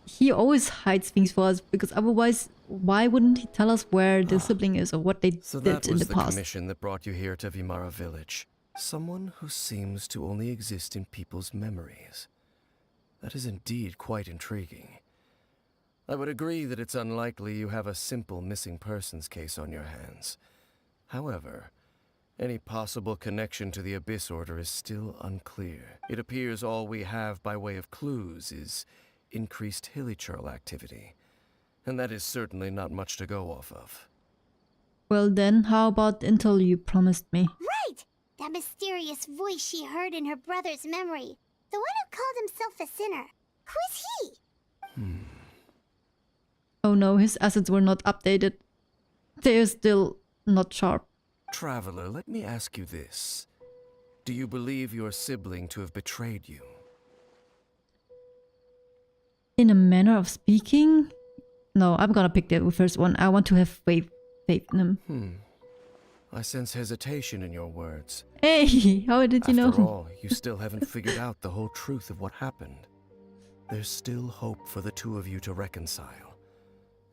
He always hides things for us, because otherwise, why wouldn't he tell us where the sibling is or what they So did that in was the the past? commission that brought you here to Vimara Village. Someone who seems to only exist in people's memories. That is indeed quite intriguing. I would agree that it's unlikely you have a simple missing persons case on your hands. However, any possible connection to the Abyss Order is still unclear. It appears all we have by way of clues is increased hilly trail activity, and that is certainly not much to go off of. Well then, how about the intel you promised me? Right! That mysterious voice she heard in her brother's memory. The one who called himself a sinner. Who is he? Oh no, his assets were not updated. They're still not sharp. Traveler, let me ask you this. Do you believe your sibling to have betrayed you? In a manner of speaking? No, I'm gonna pick the first one. I want to have faith in him. I sense hesitation in your words. Hey, how did you know? After all, you still haven't figured out the whole truth of what happened. There's still hope for the two of you to reconcile.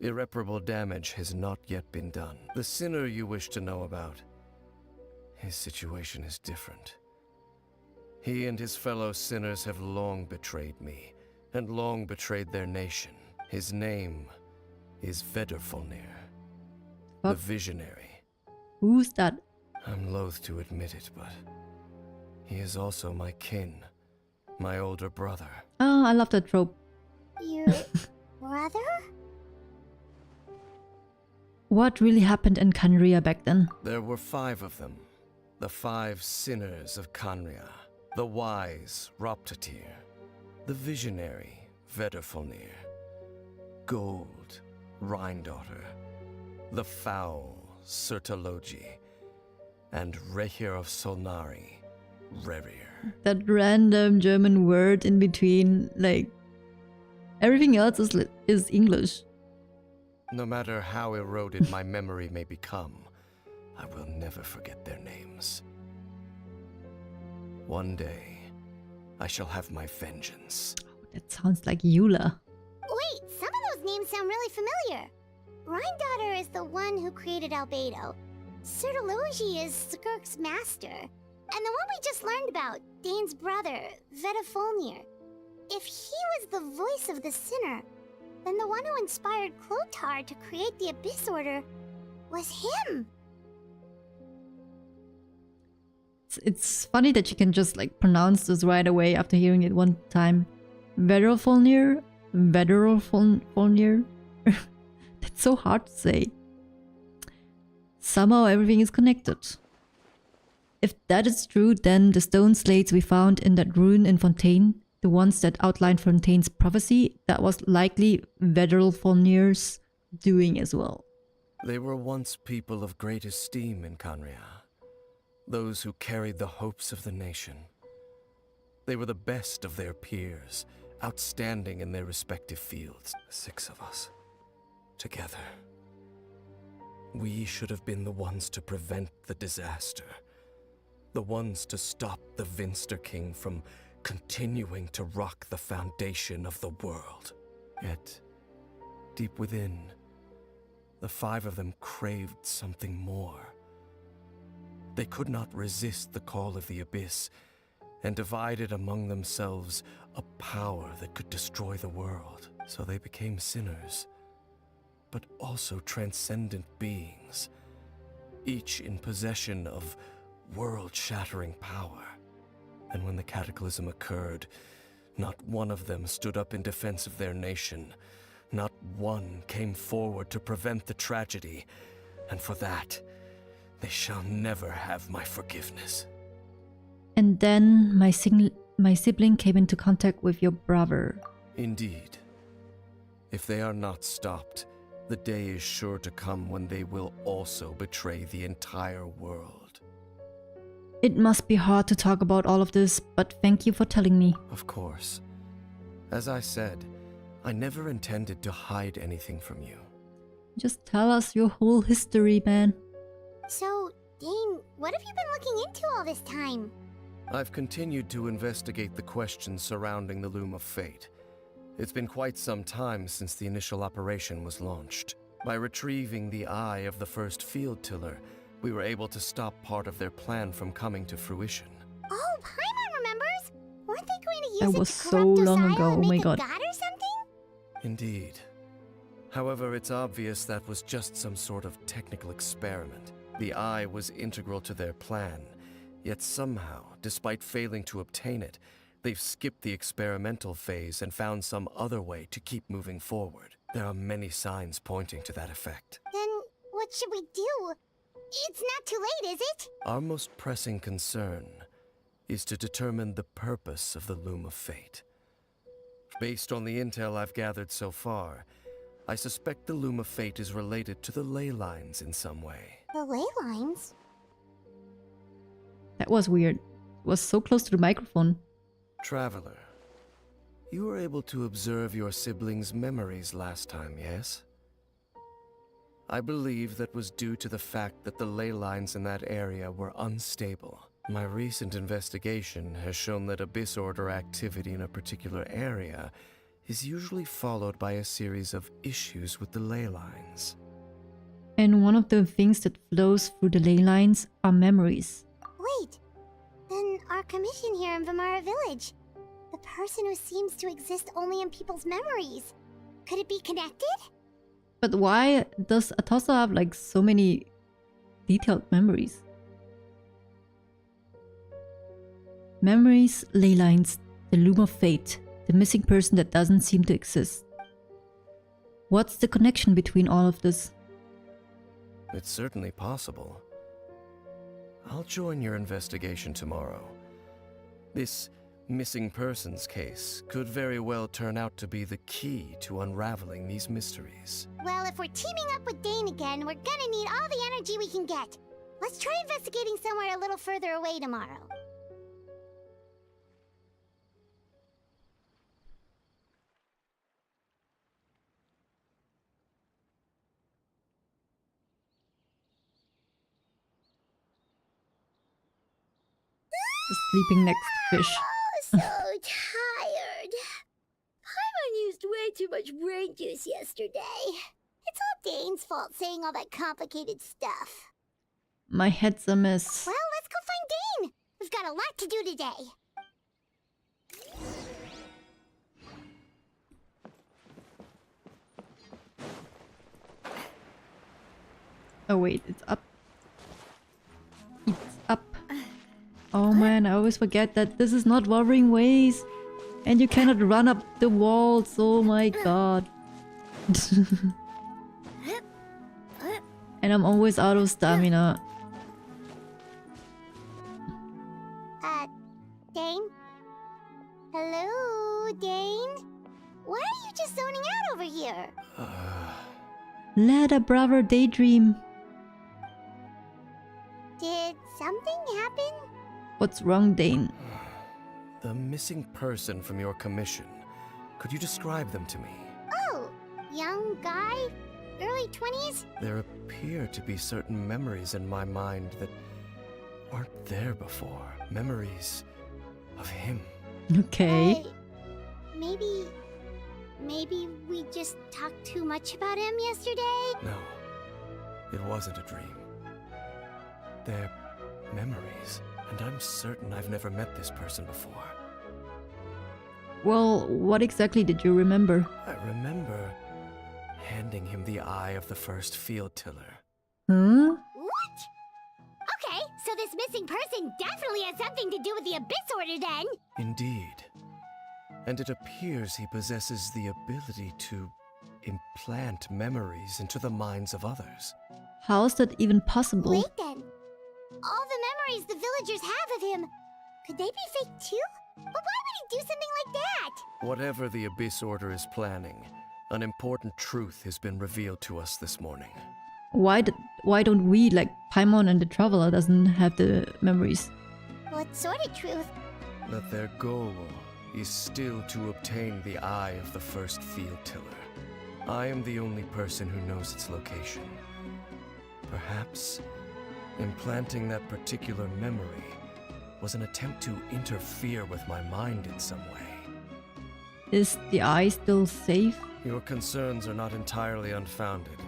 Irreparable damage has not yet been done. The sinner you wish to know about, his situation is different. He and his fellow sinners have long betrayed me, and long betrayed their nation. His name is Vedrfolnir, the Visionary. Who's that? I'm loath to admit it, but he is also my kin, my older brother. Oh, I love that trope. Your brother? What really happened in Canria back then? There were 5 of them, the 5 sinners of Canria, the wise Roptatir, the visionary Vedrfolnir, Gold Rhindaughter, the foul Sertologi, and Rehir of Solnari, Rerir. That random German word in between, like, everything else is English. No matter how eroded my memory may become, I will never forget their names. One day, I shall have my vengeance. That sounds like Eula. Wait, some of those names sound really familiar. Rhindaughter is the one who created Albedo. Sertologi is Skirk's master. And the one we just learned about, Dane's brother, Vedrfolnir. If he was the voice of the sinner, then the one who inspired Clothar to create the Abyss Order was him. It's funny that you can just like pronounce this right away after hearing it one time. Vedrolfolnir? Vedrolfolnir? That's so hard to say. Somehow everything is connected. If that is true, then the stone slates we found in that ruin in Fontaine, the ones that outlined Fontaine's prophecy, that was likely Vedrolfolnir's doing as well. They were once people of great esteem in Canria. Those who carried the hopes of the nation. They were the best of their peers, outstanding in their respective fields. 6 of us. Together. We should have been the ones to prevent the disaster. The ones to stop the Vinster King from continuing to rock the foundation of the world. Yet, deep within, the 5 of them craved something more. They could not resist the call of the Abyss, and divided among themselves a power that could destroy the world. So they became sinners, but also transcendent beings, each in possession of world-shattering power. And when the cataclysm occurred, not one of them stood up in defense of their nation. Not one came forward to prevent the tragedy, and for that, they shall never have my forgiveness. And then my sibling came into contact with your brother. Indeed. If they are not stopped, the day is sure to come when they will also betray the entire world. It must be hard to talk about all of this, but thank you for telling me. Of course. As I said, I never intended to hide anything from you. Just tell us your whole history, man. So, Dane, what have you been looking into all this time? I've continued to investigate the questions surrounding the Loom of Fate. It's been quite some time since the initial operation was launched. By retrieving the eye of the first field tiller, we were able to stop part of their plan from coming to fruition. Oh, Paimon remembers? Weren't they going to use That it was to so corrupt long Osiah ago, and oh my make god. a god or something? Indeed. However, it's obvious that was just some sort of technical experiment. The eye was integral to their plan, yet somehow, despite failing to obtain it, they've skipped the experimental phase and found some other way to keep moving forward. There are many signs pointing to that effect. Then what should we do? It's not too late, is it? Our most pressing concern is to determine the purpose of the Loom of Fate. Based on the intel I've gathered so far, I suspect the Loom of Fate is related to the ley lines in some way. The ley lines? That was weird. It was so close to the microphone. Traveler, you were able to observe your siblings' memories last time, yes? I believe that was due to the fact that the ley lines in that area were unstable. My recent investigation has shown that Abyss Order activity in a particular area is usually followed by a series of issues with the ley lines. And one of the things that flows through the ley lines are memories. Wait, then our commission here in Vimara Village, the person who seems to exist only in people's memories, could it be connected? But why does Atossa have like so many detailed memories? Memories, ley lines, the Loom of Fate, the missing person that doesn't seem to exist. What's the connection between all of this? It's certainly possible. I'll join your investigation tomorrow. This missing persons case could very well turn out to be the key to unraveling these mysteries. Well, if we're teaming up with Dane again, we're gonna need all the energy we can get. Let's try investigating somewhere a little further away tomorrow. The sleeping next fish. So tired. Paimon used way too much brain juice yesterday. It's all Dane's fault saying all that complicated stuff. My head's a mess. Well, let's go find Dane. We've got a lot to do today. Oh wait, it's up. It's up. Oh man, I always forget that this is not Wuthering Waves. And you cannot run up the walls. Oh my god. And I'm always out of stamina. Dane? Hello, Dane? Why are you just zoning out over here? Let a brother daydream. Did something happen? What's wrong, Dane? The missing person from your commission. Could you describe them to me? Oh, young guy? Early 20s? There appear to be certain memories in my mind that weren't there before. Memories of him. Okay. Maybe we just talked too much about him yesterday? No, it wasn't a dream. They're memories, and I'm certain I've never met this person before. Well, what exactly did you remember? I remember handing him the eye of the first field tiller. Huh? What? Okay, so this missing person definitely has something to do with the Abyss Order then! Indeed. And it appears he possesses the ability to implant memories into the minds of others. How is that even possible? Wait then. All the memories the villagers have of him, could they be fake too? But why would he do something like that? Whatever the Abyss Order is planning, an important truth has been revealed to us this morning. Why don't we, like Paimon and the Traveler, doesn't have the memories? What sort of truth? That their goal is still to obtain the eye of the first field tiller. I am the only person who knows its location. Perhaps implanting that particular memory was an attempt to interfere with my mind in some way. Is the eye still safe? Your concerns are not entirely unfounded.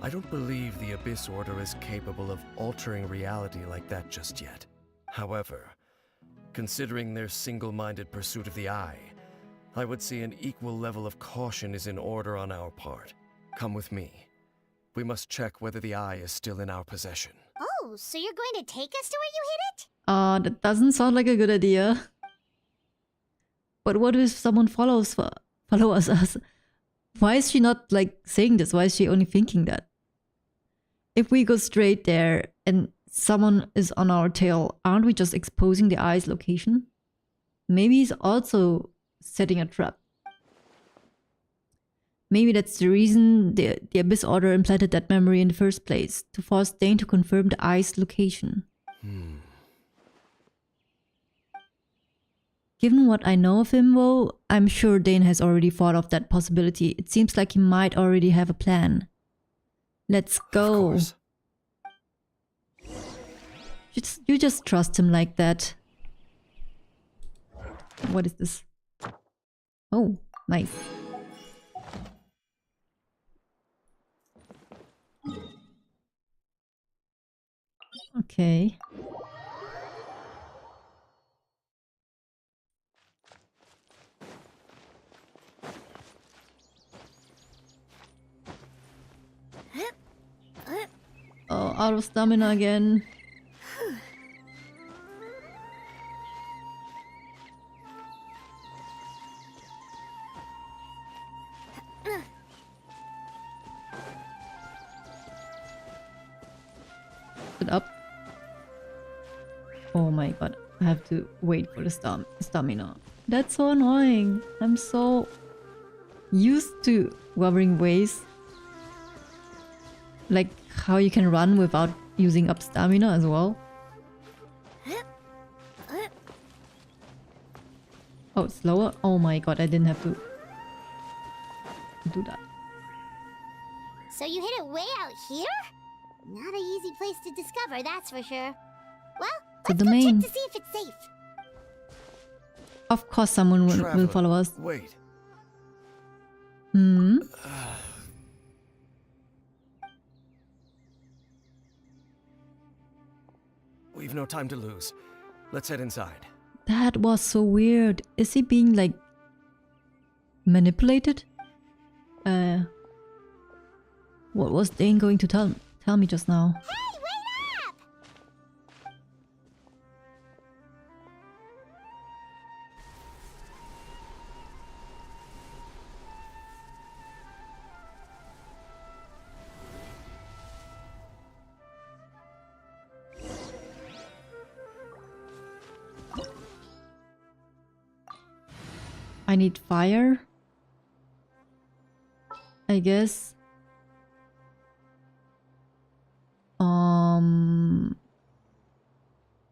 I don't believe the Abyss Order is capable of altering reality like that just yet. However, considering their single-minded pursuit of the eye, I would say an equal level of caution is in order on our part. Come with me. We must check whether the eye is still in our possession. Oh, so you're going to take us to where you hid it? That doesn't sound like a good idea. But what if someone follows us? Why is she not like saying this? Why is she only thinking that? If we go straight there and someone is on our tail, aren't we just exposing the eye's location? Maybe he's also setting a trap. Maybe that's the reason the Abyss Order implanted that memory in the first place, to force Dane to confirm the eye's location. Given what I know of him, though, I'm sure Dane has already thought of that possibility. It seems like he might already have a plan. Let's go. You just trust him like that. What is this? Oh, nice. Okay. Oh, out of stamina again. It up. Oh my god, I have to wait for the stamina. That's so annoying. I'm so used to Wuthering Waves. Like how you can run without using up stamina as well. Oh, slower? Oh my god, I didn't have to do that. So you hid it way out here? Not an easy place to discover, that's for sure. Well, let's go check to see if it's safe. Of course someone will follow us. Wait. Hmm? We've no time to lose. Let's head inside. That was so weird. Is he being like manipulated? What was Dane going to tell me just now? Hey, wait up! I need fire, I guess.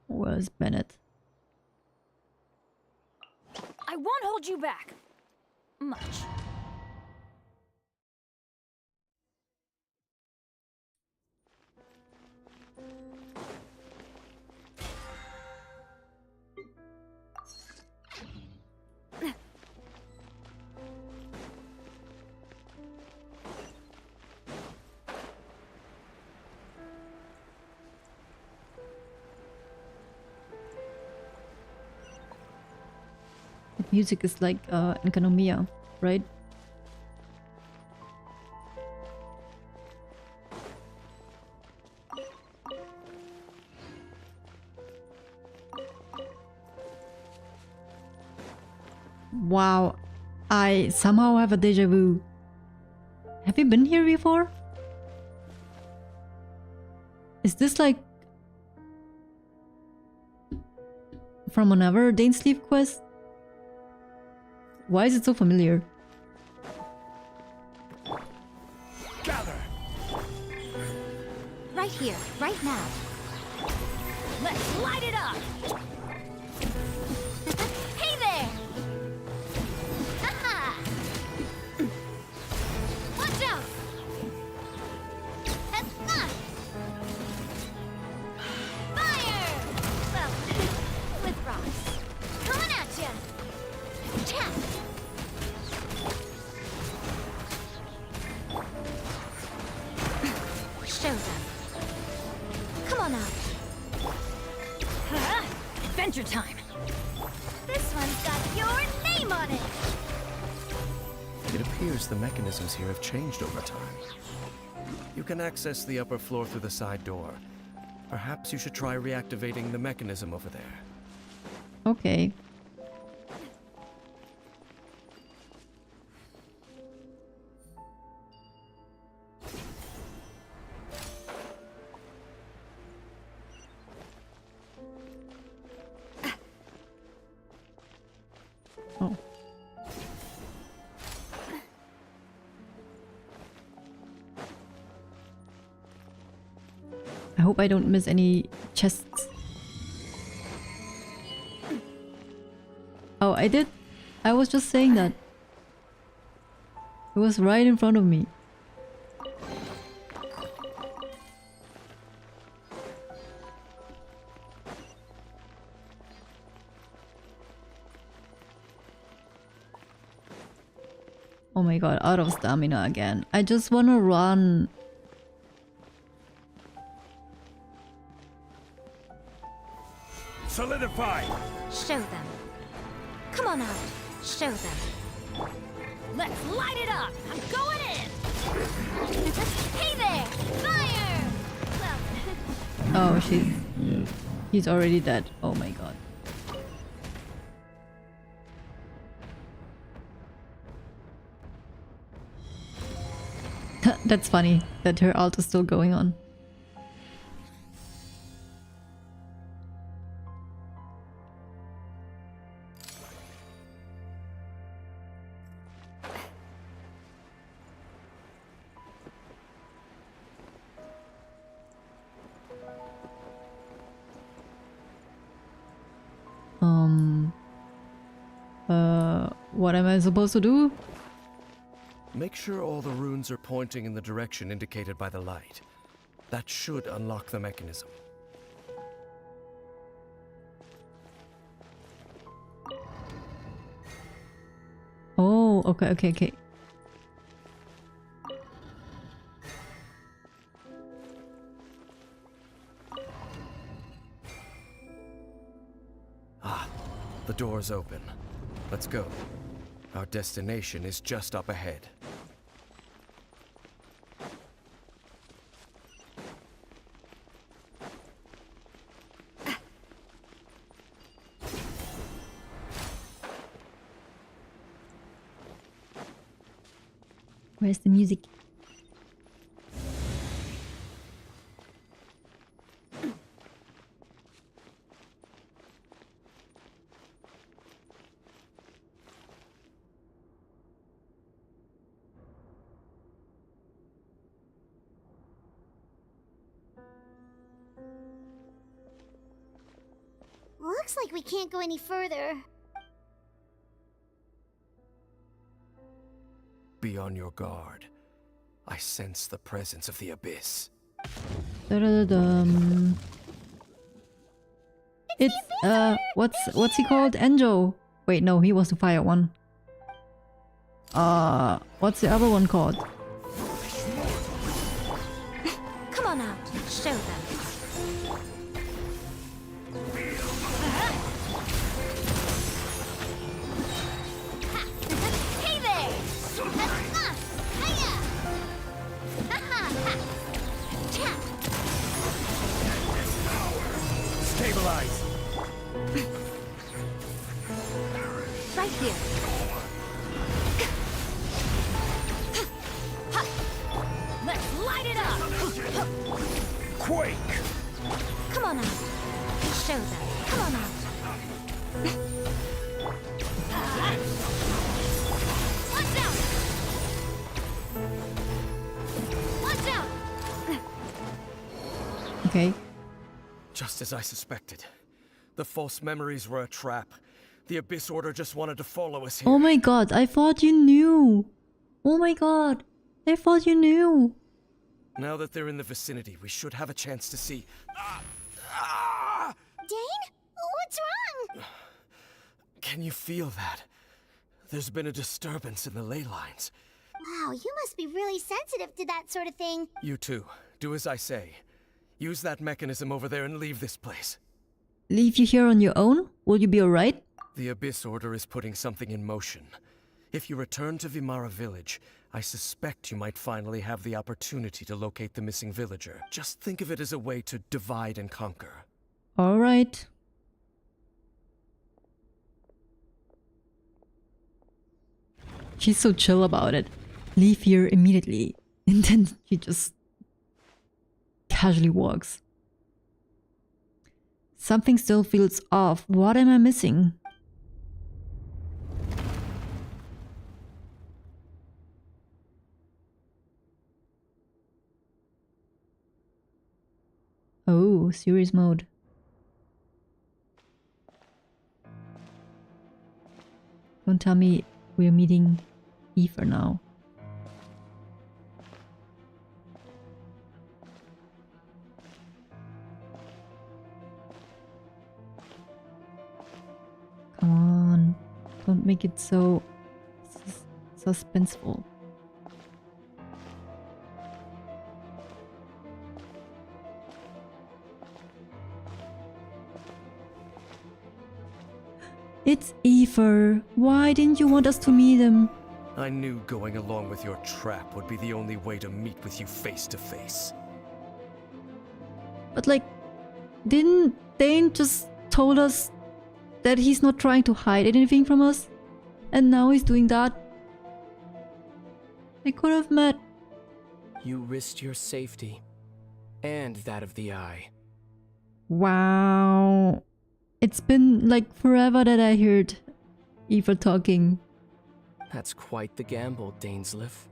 Where's Bennett? I won't hold you back. Much. The music is like Economia, right? Wow, I somehow have a deja vu. Have you been here before? Is this like from another Dainsleif quest? Why is it so familiar? Gather! Right here, right now. Let's light it up! Hey there! Aha! Watch out! Ah! Fire! Well, with rocks. Coming at ya! Cha! Show them. Come on out. Adventure time! This one's got your name on it! It appears the mechanisms here have changed over time. You can access the upper floor through the side door. Perhaps you should try reactivating the mechanism over there. Okay. Oh. I hope I don't miss any chests. Oh, I did. I was just saying that. It was right in front of me. Oh my god, out of stamina again. I just wanna run. Solidify! Show them. Come on out. Show them. Let's light it up! I'm going in! Hey there! Fire! Well, Oh, he's already dead. Oh my god. That's funny that her ult is still going on. What am I supposed to do? Make sure all the runes are pointing in the direction indicated by the light. That should unlock the mechanism. Oh, okay. Ah, the door's open. Let's go. Our destination is just up ahead. Where's the music? Looks like we can't go any further. Be on your guard. I sense the presence of the abyss. Da-da-da-dum. It's what's he called? Enjo. Wait, no, he was the fire one. What's the other one called? Come on out. Show them. Hey there! Hiya! Stabilize! Right here. Let's light it up! Quake! Come on out. Show them. Come on out. Watch out! Watch out! Okay. Just as I suspected. The false memories were a trap. The Abyss Order just wanted to follow us here. Oh my god, I thought you knew. Oh my god, I thought you knew. Now that they're in the vicinity, we should have a chance to see. Dane? What's wrong? Can you feel that? There's been a disturbance in the ley lines. Wow, you must be really sensitive to that sort of thing. You too. Do as I say. Use that mechanism over there and leave this place. Leave you here on your own? Will you be alright? The Abyss Order is putting something in motion. If you return to Vimara Village, I suspect you might finally have the opportunity to locate the missing villager. Just think of it as a way to divide and conquer. Alright. She's so chill about it. Leave here immediately. And then she just casually walks. Something still feels off. What am I missing? Oh, serious mode. Don't tell me we're meeting Aoife now. Come on. Don't make it so suspenseful. It's Aoife. Why didn't you want us to meet him? I knew going along with your trap would be the only way to meet with you face to face. But like, didn't Dane just told us that he's not trying to hide anything from us? And now he's doing that? They could have met. You risked your safety. And that of the Eye. Wow. It's been like forever that I heard Aoife talking. That's quite the gamble, Dainsleif.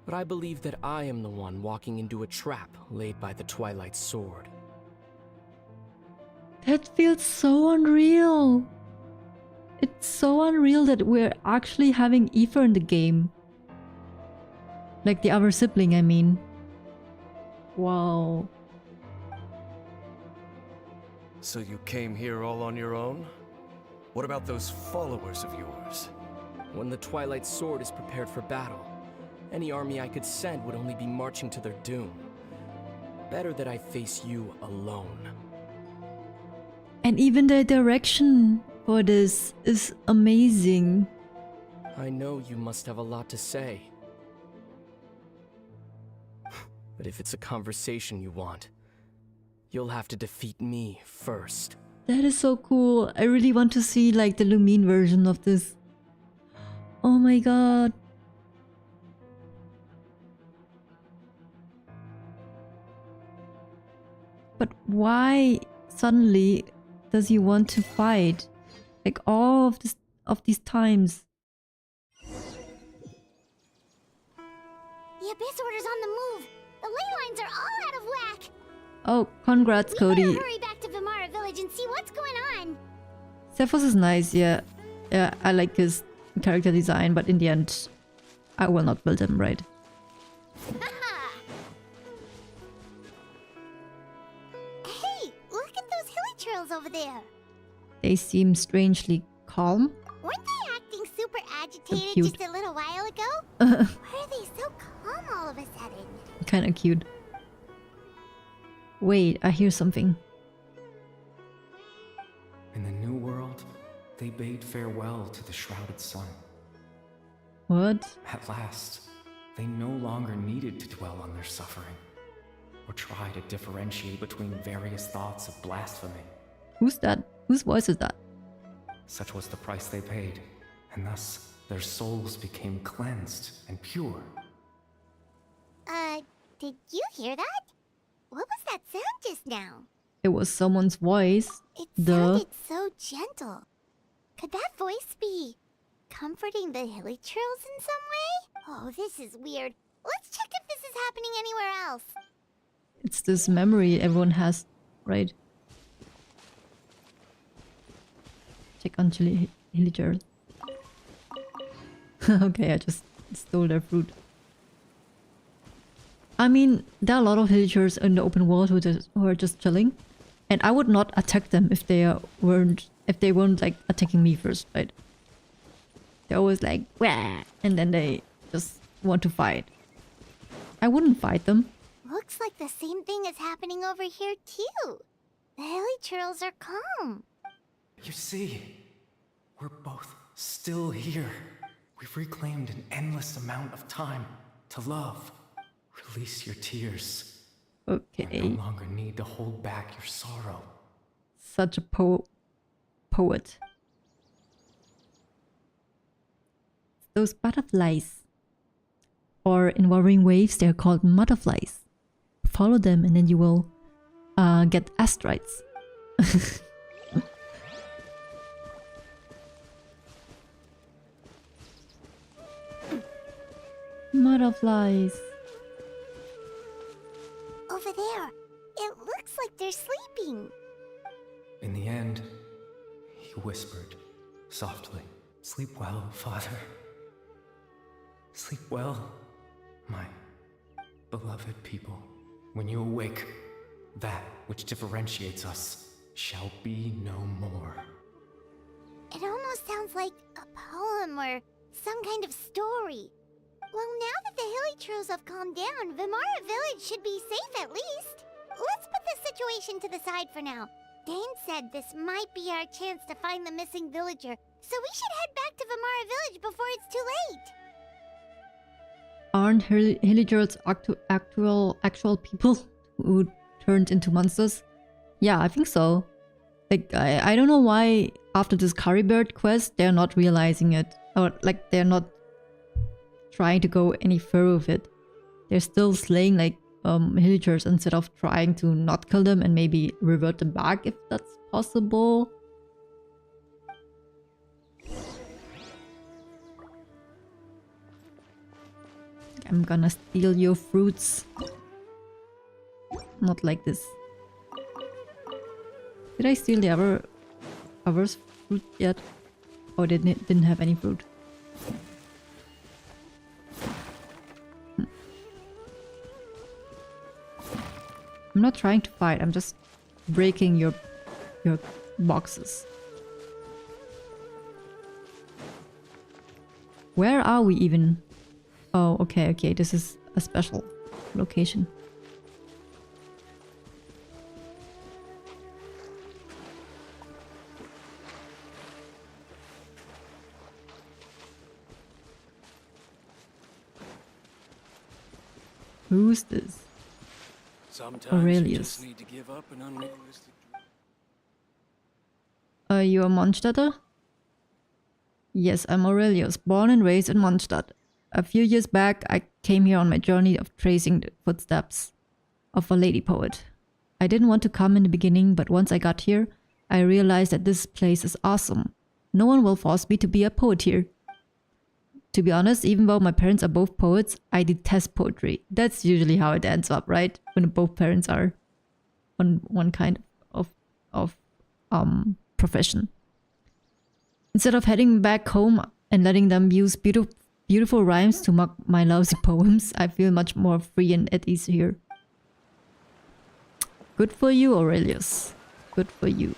But I believe that I am the one walking into a trap laid by the Twilight Sword. That feels so unreal. It's so unreal that we're actually having Aoife in the game. Like the other sibling, I mean. Wow. So you came here all on your own? What about those followers of yours? When the Twilight Sword is prepared for battle, any army I could send would only be marching to their doom. Better that I face you alone. And even the direction for this is amazing. I know you must have a lot to say. But if it's a conversation you want, you'll have to defeat me first. That is so cool. I really want to see like the Lumine version of this. Oh my god. But why suddenly does he want to fight? Like all of these times. The Abyss Order's on the move. The ley lines are all out of whack. Oh, congrats, We Cody. better hurry back to Vimara Village and see what's going Zephos is nice, yeah. Yeah, I like his character design, but in the end, I will not build him, right? Hey, look at those hilly trails over there. They seem strangely calm. Weren't they acting super agitated cute. just a little while ago? Why are they so calm all of a sudden? Kinda cute. Wait, I hear something. In the new world, they bade farewell to the shrouded sun. What? At last, they no longer needed to dwell on their suffering, or try to differentiate between various thoughts of blasphemy. Who's that? Whose voice is that? Such was the price they paid, and thus their souls became cleansed and pure. Did you hear that? What was that sound just now? It was someone's voice. It Duh. sounded so gentle. Could that voice be comforting the hilly trails in some way? Oh, this is weird. Let's check if this is happening anywhere else. It's this memory everyone has, right? Check on Hilliger. Okay, I just stole their fruit. I mean, there are a lot of villagers in the open world who are just chilling, and I would not attack them if they weren't like attacking me first, right? They're always like, wah, and then they just want to fight. I wouldn't fight them. Looks like the same thing is happening over here too. The hilly trails are calm. You see, we're both still here. We've reclaimed an endless amount of time to love. Release your tears. Okay. You no longer need to hold back your sorrow. Such a poet. Those butterflies. Or in Wuthering Waves, they're called mutterflies. Follow them and then you will get asteroids. Butterflies. Over there. It looks like they're sleeping. In the end, he whispered softly, "Sleep well, Father. Sleep well, my beloved people. When you awake, that which differentiates us shall be no more." It almost sounds like a poem or some kind of story. Well, now that the hilly trails have calmed down, Vimara Village should be safe at least. Let's put this situation to the side for now. Dane said this might be our chance to find the missing villager, so we should head back to Vimara Village before it's too late. Aren't villagers actual people who turned into monsters? Yeah, I think so. Like, I don't know why after this Curry Bird quest they're not realizing it. Or like they're not trying to go any further with it. They're still slaying like villagers instead of trying to not kill them and maybe revert them back if that's possible. I'm gonna steal your fruits. Not like this. Did I steal the other's fruit yet? Oh, they didn't have any fruit. I'm not trying to fight, I'm just breaking your boxes. Where are we even? Oh, okay, this is a special location. Who's this? Sometimes Aurelius. you just need to give up an unrealistic You a Mondstadter? Yes, I'm Aurelius, born and raised in Mondstadt. A few years back, I came here on my journey of tracing the footsteps of a lady poet. I didn't want to come in the beginning, but once I got here, I realized that this place is awesome. No one will force me to be a poet here. To be honest, even though my parents are both poets, I detest poetry. That's usually how it ends up, right? When both parents are on one kind of profession. Instead of heading back home and letting them use beautiful rhymes to mock my lousy poems, I feel much more free and at ease here. Good for you, Aurelius. Good for you.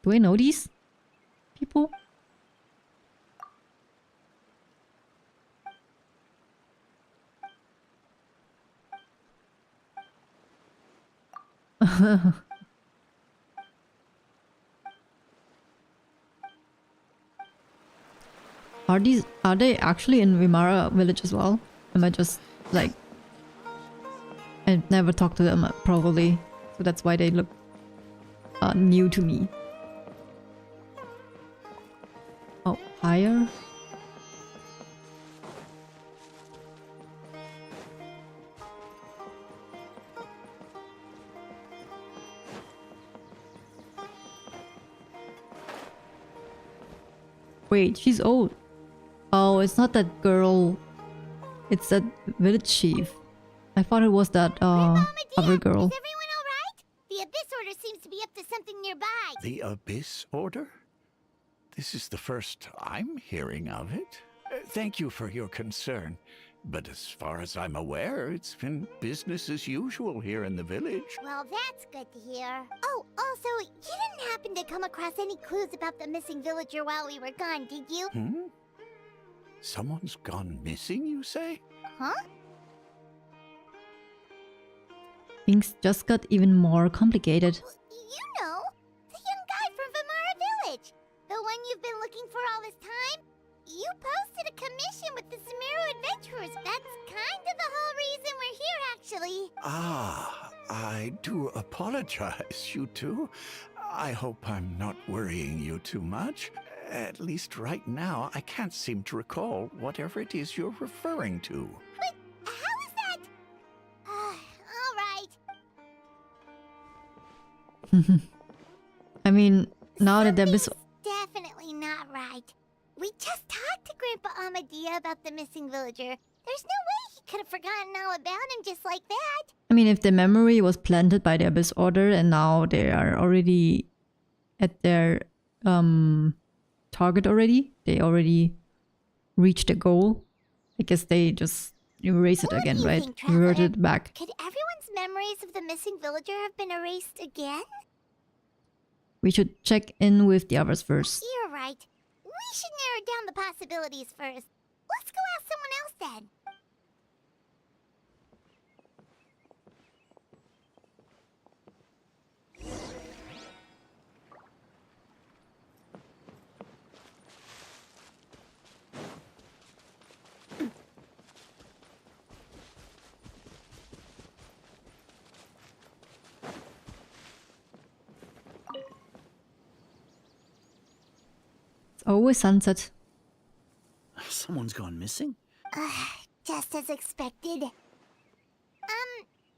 Do I know these people? Are they actually in Vimara village as well? Am I just like I've never talked to them probably, so that's why they look new to me. Oh, higher? Wait, she's old. Oh, it's not that girl. It's that village chief. I thought it was that other girl. Is everyone alright? The Abyss Order seems to be up to something nearby. The Abyss Order? This is the first I'm hearing of it. Thank you for your concern. But as far as I'm aware, it's been business as usual here in the village. Well, that's good to hear. Oh, also, you didn't happen to come across any clues about the missing villager while we were gone, did you? Someone's gone missing, you say? Huh? Things just got even more complicated. You know, the young guy from Vimara Village. The one you've been looking for all this time. You posted a commission with the Sumeru Adventurers. That's kind of the whole reason we're here, actually. Ah, I do apologize, you two. I hope I'm not worrying you too much. At least right now, I can't seem to recall whatever it is you're referring to. But how is that? Alright. I mean, now that the Abyss... Definitely not right. We just talked to Grandpa Amadia about the missing villager. There's no way he could have forgotten all about him just like that. I mean, if the memory was planted by the Abyss Order and now they are already at their target already, they already reached the goal, I guess they just erase it again, right? Revert it back. Could everyone's memories of the missing villager have been erased again? We should check in with the others first. You're right. We should narrow down the possibilities first. Let's go ask someone else then. Always sunset. Someone's gone missing? Just as expected.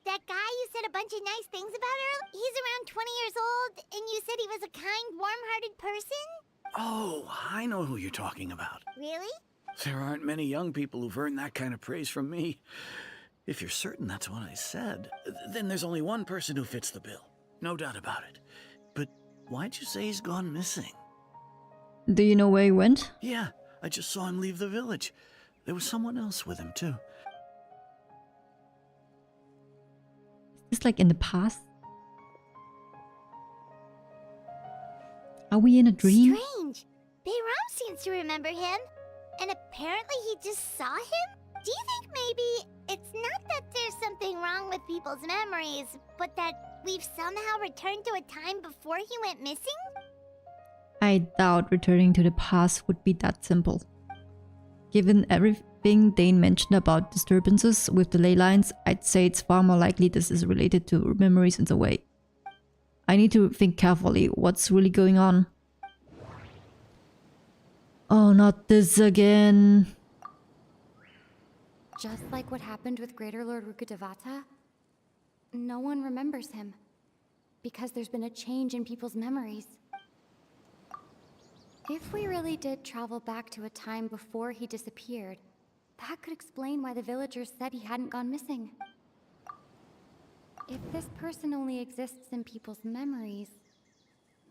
That guy you said a bunch of nice things about earlier, he's around 20 years old, and you said he was a kind, warm-hearted person? Oh, I know who you're talking about. Really? There aren't many young people who've earned that kind of praise from me. If you're certain that's what I said, then there's only one person who fits the bill. No doubt about it. But why'd you say he's gone missing? Do you know where he went? Yeah, I just saw him leave the village. There was someone else with him, too. Is this like in the past? Are we in a dream? Strange. Bayram seems to remember him. And apparently he just saw him? Do you think maybe it's not that there's something wrong with people's memories, but that we've somehow returned to a time before he went missing? I doubt returning to the past would be that simple. Given everything Dane mentioned about disturbances with the ley lines, I'd say it's far more likely this is related to memories in some way. I need to think carefully what's really going on. Oh, not this again. Just like what happened with Greater Lord Rukkhadevata, no one remembers him. Because there's been a change in people's memories. If we really did travel back to a time before he disappeared, that could explain why the villagers said he hadn't gone missing. If this person only exists in people's memories,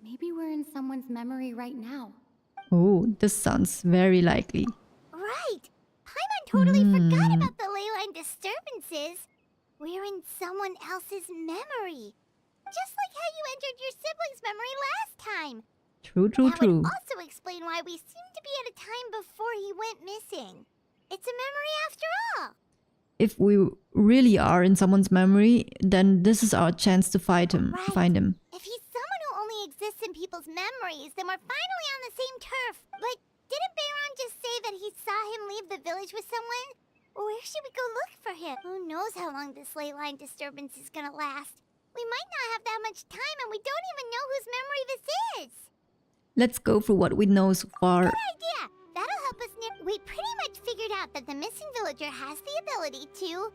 maybe we're in someone's memory right now. Oh, this sounds very likely. Right! Paimon totally forgot about the ley line disturbances. We're in someone else's memory. Just like how you entered your sibling's memory last time. True, true, That true. would also explain why we seem to be at a time before he went missing. It's a memory after all. If we really are in someone's memory, then this is our chance to find him. If he's someone who only exists in people's memories, then we're finally on the same turf. But didn't Bayron just say that he saw him leave the village with someone? Where should we go look for him? Who knows how long this ley line disturbance is gonna last? We might not have that much time, and we don't even know whose memory this is. Let's go through what we know so far. Good idea. That'll help us we pretty much figured out that the missing villager has the ability to...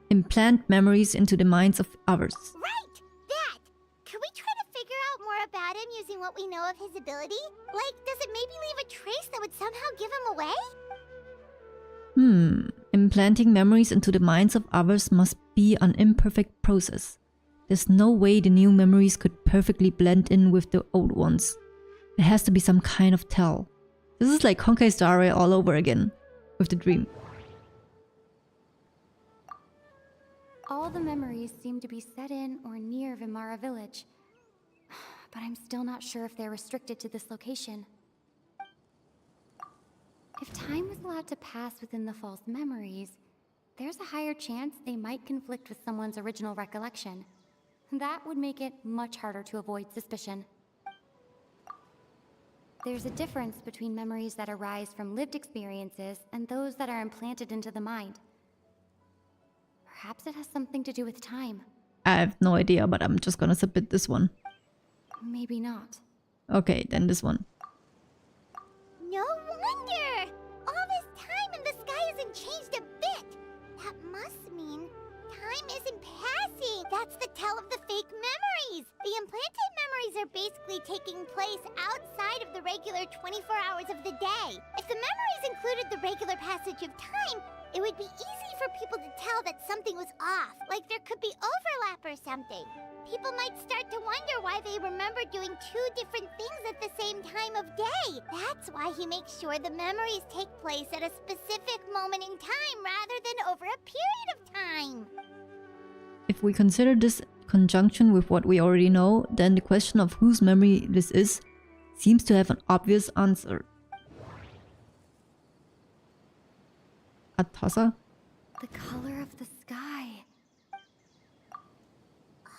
Implant memories into the minds of others. Right! That! Can we try to figure out more about him using what we know of his ability? Like, does it maybe leave a trace that would somehow give him away? Implanting memories into the minds of others must be an imperfect process. There's no way the new memories could perfectly blend in with the old ones. There has to be some kind of tell. This is like Honkai Star Rail all over again, with the dream. All the memories seem to be set in or near Vimara village. But I'm still not sure if they're restricted to this location. If time was allowed to pass within the false memories, there's a higher chance they might conflict with someone's original recollection. That would make it much harder to avoid suspicion. There's a difference between memories that arise from lived experiences and those that are implanted into the mind. Perhaps it has something to do with time. I have no idea, but I'm just gonna submit this one. Maybe not. Okay, then this one. No wonder! All this time and the sky hasn't changed a bit! That must mean time isn't passing! That's the tell of the fake memories! The implanted memories are basically taking place outside of the regular 24 hours of the day. If the memories included the regular passage of time, it would be easy for people to tell that something was off, like there could be overlap or something. People might start to wonder why they remember doing two different things at the same time of day. That's why he makes sure the memories take place at a specific moment in time rather than over a period of time. If we consider this conjunction with what we already know, then the question of whose memory this is seems to have an obvious answer. Atasa? The color of the sky.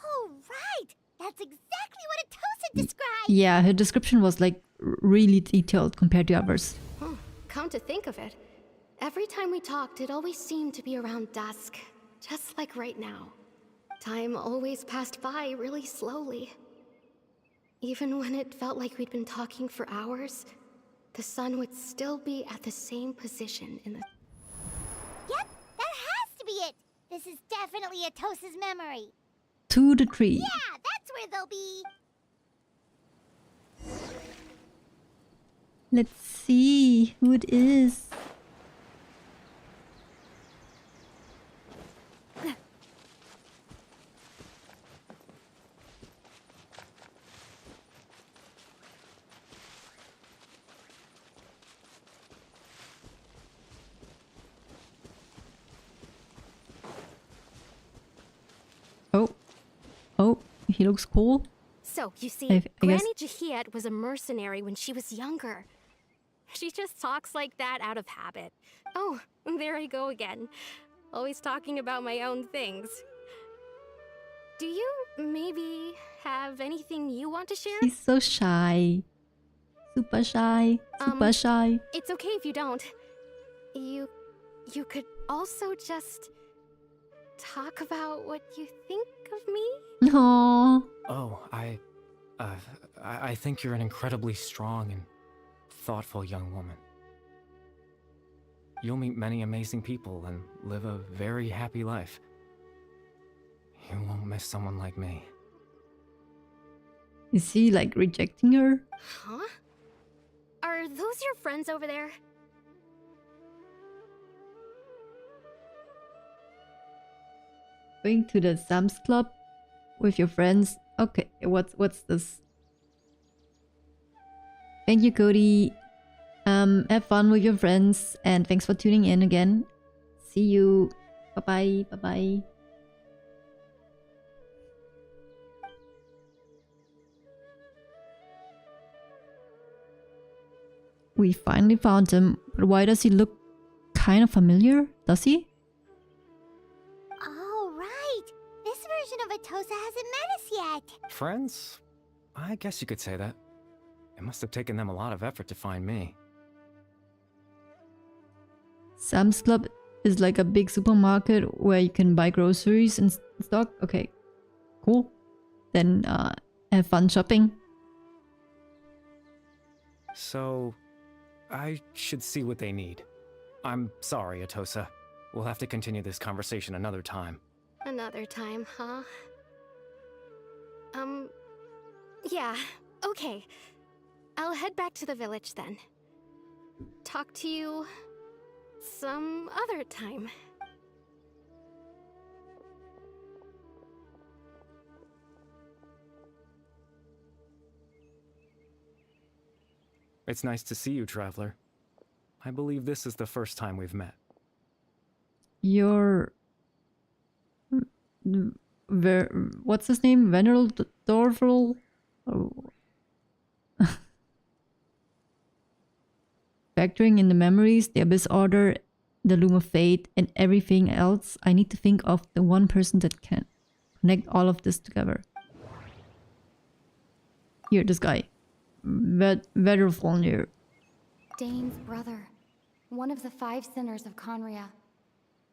Oh, right! That's exactly what Atosa described! Yeah, her description was like really detailed compared to others. Come to think of it, every time we talked, it always seemed to be around dusk, just like right now. Time always passed by really slowly. Even when it felt like we'd been talking for hours, the sun would still be at the same position in the... Yep, that has to be it! This is definitely Atosa's memory. To the tree. Yeah, that's where they'll be. Let's see who it is. Oh, he looks cool. So, you see, I guess. Granny Jahiet was a mercenary when she was younger. She just talks like that out of habit. Oh, there I go again. Always talking about my own things. Do you maybe have anything you want to share? He's so shy. Super shy. Super shy. It's okay if you don't. You could also just talk about what you think of me? Aww. Oh, I think you're an incredibly strong and thoughtful young woman. You'll meet many amazing people and live a very happy life. You won't miss someone like me. Is he like rejecting her? Huh? Are those your friends over there? Going to the Sam's Club with your friends. Okay, what's this? Thank you, Cody. Have fun with your friends, and thanks for tuning in again. See you. Bye-bye. Bye-bye. We finally found him, but why does he look kind of familiar? Does he? Oh, right. This version of Atosa hasn't met us yet. Friends? I guess you could say that. It must have taken them a lot of effort to find me. Sam's Club is like a big supermarket where you can buy groceries and stock. Okay, cool. Then have fun shopping. So, I should see what they need. I'm sorry, Atosa. We'll have to continue this conversation another time. Another time, huh? Yeah, okay. I'll head back to the village then. Talk to you some other time. It's nice to see you, Traveler. I believe this is the first time we've met. Your... What's his name? Veneral Dorval? Oh. Factoring in the memories, the Abyss Order, the Loom of Fate, and everything else, I need to think of the one person that can connect all of this together. Here, this guy. Vedrfolnir. Dane's brother. One of the 5 sinners of Conria.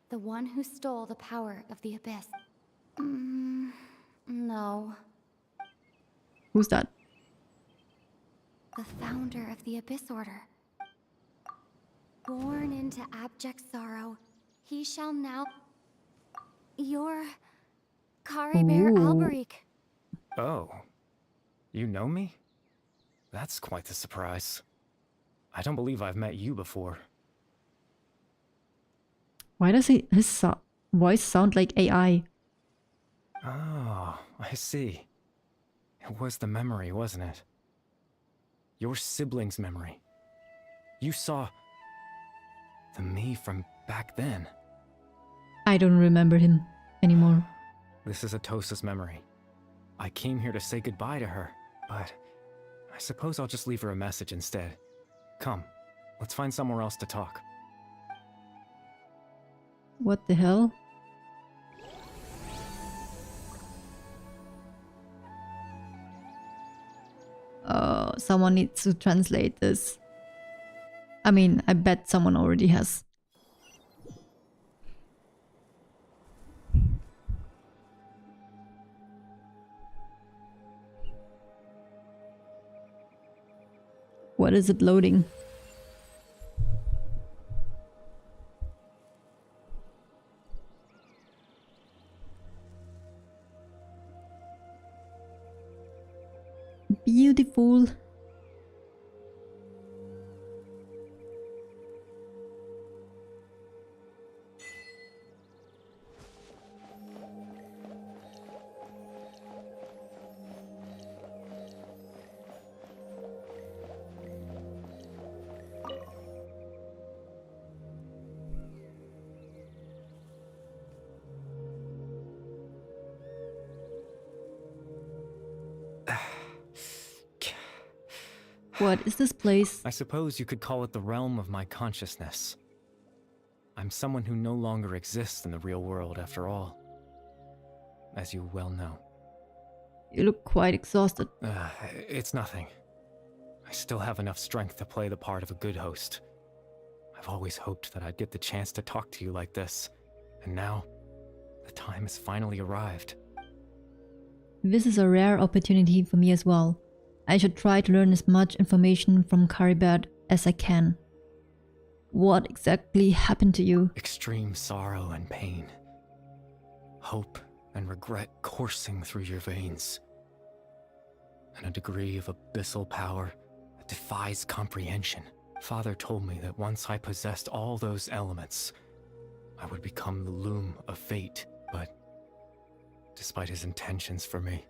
The one who stole the power of the Abyss. No. Who's that? The founder of the Abyss Order. Born into abject sorrow, he shall now... You're... Caribear Alberic. Oh. You know me? That's quite the surprise. I don't believe I've met you before. Why does his voice sound like AI? Oh, I see. It was the memory, wasn't it? Your sibling's memory. You saw... the me from back then. I don't remember him anymore. This is Atosa's memory. I came here to say goodbye to her, but I suppose I'll just leave her a message instead. Come, let's find somewhere else to talk. What the hell? Someone needs to translate this. I mean, I bet someone already has. What is it loading? Beautiful. What is this place? I suppose you could call it the realm of my consciousness. I'm someone who no longer exists in the real world after all, as you well know. You look quite exhausted. It's nothing. I still have enough strength to play the part of a good host. I've always hoped that I'd get the chance to talk to you like this, and now, the time has finally arrived. This is a rare opportunity for me as well. I should try to learn as much information from Caribert as I can. What exactly happened to you? Extreme sorrow and pain. Hope and regret coursing through your veins. And a degree of abyssal power that defies comprehension. Father told me that once I possessed all those elements, I would become the loom of fate, but despite his intentions for me.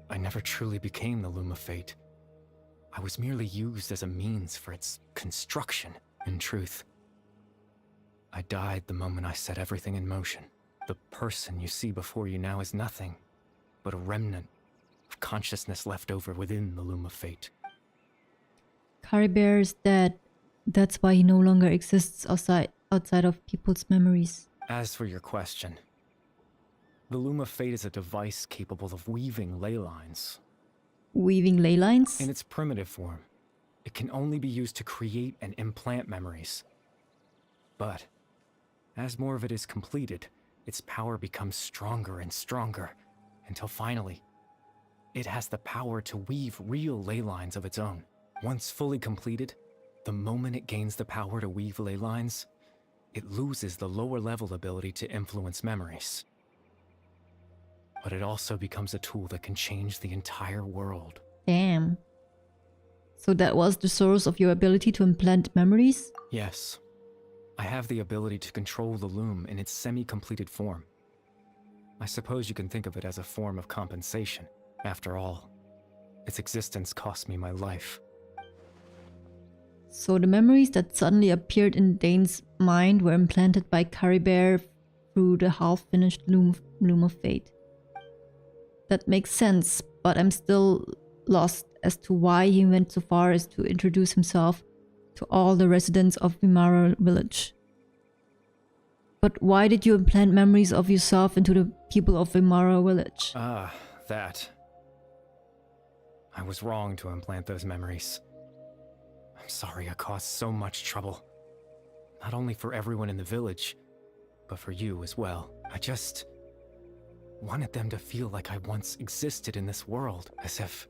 I never truly became the Loom of Fate. I was merely used as a means for its construction, in truth. I died the moment I set everything in motion. The person you see before you now is nothing but a remnant of consciousness left over within the Loom of Fate. Caribert is dead. That's why he no longer exists outside of people's memories. As for your question, the Loom of Fate is a device capable of weaving ley lines. Weaving ley lines? In its primitive form, it can only be used to create and implant memories. But as more of it is completed, its power becomes stronger and stronger, until finally, it has the power to weave real ley lines of its own. Once fully completed, the moment it gains the power to weave ley lines, it loses the lower level ability to influence memories. But it also becomes a tool that can change the entire world. Damn. So that was the source of your ability to implant memories? Yes. I have the ability to control the loom in its semi-completed form. I suppose you can think of it as a form of compensation. After all, its existence cost me my life. So the memories that suddenly appeared in Dane's mind were implanted by Caribert through the half-finished loom of Fate. That makes sense, but I'm still lost as to why he went so far as to introduce himself to all the residents of Vimara village. But why did you implant memories of yourself into the people of Vimara village? Ah, that. I was wrong to implant those memories. I'm sorry I caused so much trouble. Not only for everyone in the village, but for you as well. I just wanted them to feel like I once existed in this world, as if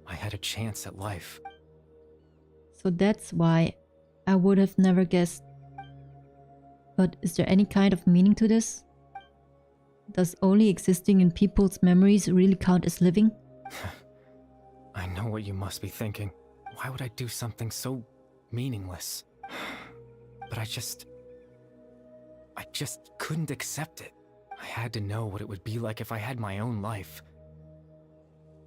I had a chance at life. So that's why I would have never guessed. But is there any kind of meaning to this? Does only existing in people's memories really count as living? I know what you must be thinking. Why would I do something so meaningless? But I just couldn't accept it. I had to know what it would be like if I had my own life.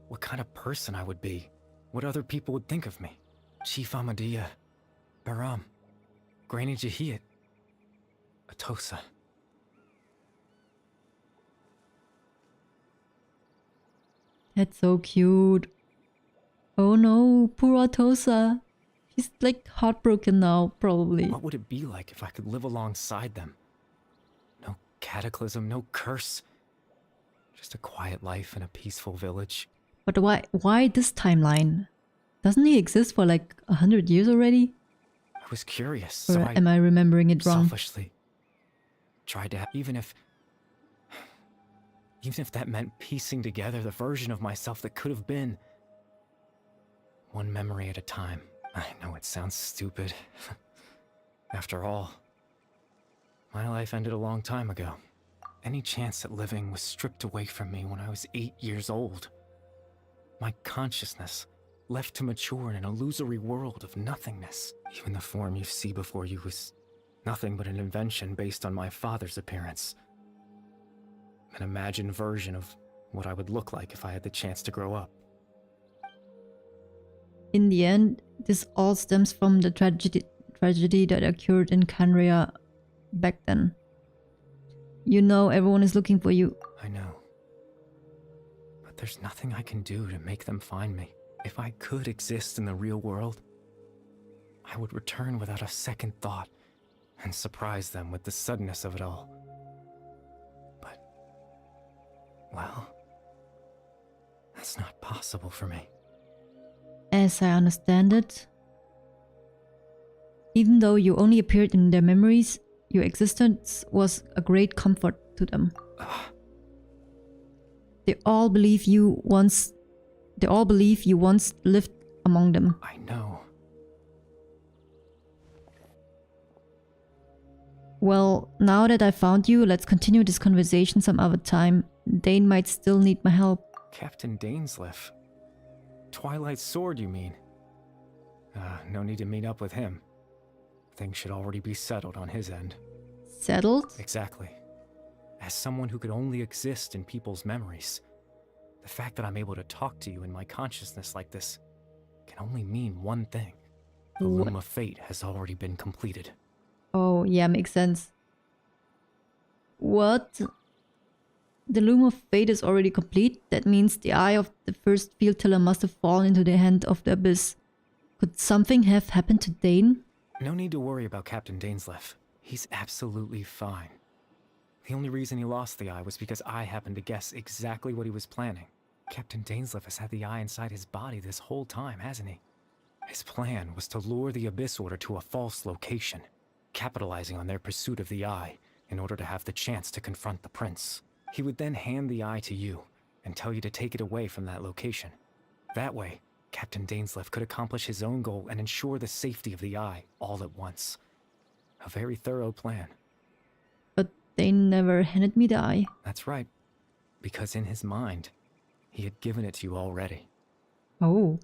What kind of person I would be. What other people would think of me. Chief Ahmadiyya, Baram, Granny Jahiyat, Atosa. That's so cute. Oh no, poor Atosa. She's like heartbroken now, probably. What would it be like if I could live alongside them? No cataclysm, no curse. Just a quiet life in a peaceful village. But why this timeline? Doesn't he exist for like 100 years already? I was curious, Or so am I remembering it wrong? selfishly tried to even if that meant piecing together the version of myself that could have been. One memory at a time. I know it sounds stupid. After all, my life ended a long time ago. Any chance at living was stripped away from me when I was 8 years old. My consciousness left to mature in an illusory world of nothingness. Even the form you see before you was nothing but an invention based on my father's appearance. An imagined version of what I would look like if I had the chance to grow up. In the end, this all stems from the tragedy that occurred in Canria back then. You know everyone is looking for you. I know. But there's nothing I can do to make them find me. If I could exist in the real world, I would return without a second thought and surprise them with the suddenness of it all. But, well, that's not possible for me. As I understand it, even though you only appeared in their memories, your existence was a great comfort to them. They all believe you once lived among them. I know. Well, now that I found you, let's continue this conversation some other time. Dane might still need my help. Captain Dainsleif. Twilight Sword, you mean? No need to meet up with him. Things should already be settled on his end. settled? Exactly. As someone who could only exist in people's memories, the fact that I'm able to talk to you in my consciousness like this can only mean one thing. The Loom of Fate has already been completed. Oh, yeah, makes sense. What? The Loom of Fate is already complete? That means the eye of the first field tiller must have fallen into the hand of the Abyss. Could something have happened to Dane? No need to worry about Captain Dainsleif. He's absolutely fine. The only reason he lost the eye was because I happened to guess exactly what he was planning. Captain Dainsleif has had the eye inside his body this whole time, hasn't he? His plan was to lure the Abyss Order to a false location, capitalizing on their pursuit of the eye in order to have the chance to confront the prince. He would then hand the eye to you and tell you to take it away from that location. That way, Captain Dainsleif could accomplish his own goal and ensure the safety of the eye all at once. A very thorough plan. But Dane never handed me the eye. That's right, because in his mind, he had given it to you already. Oh.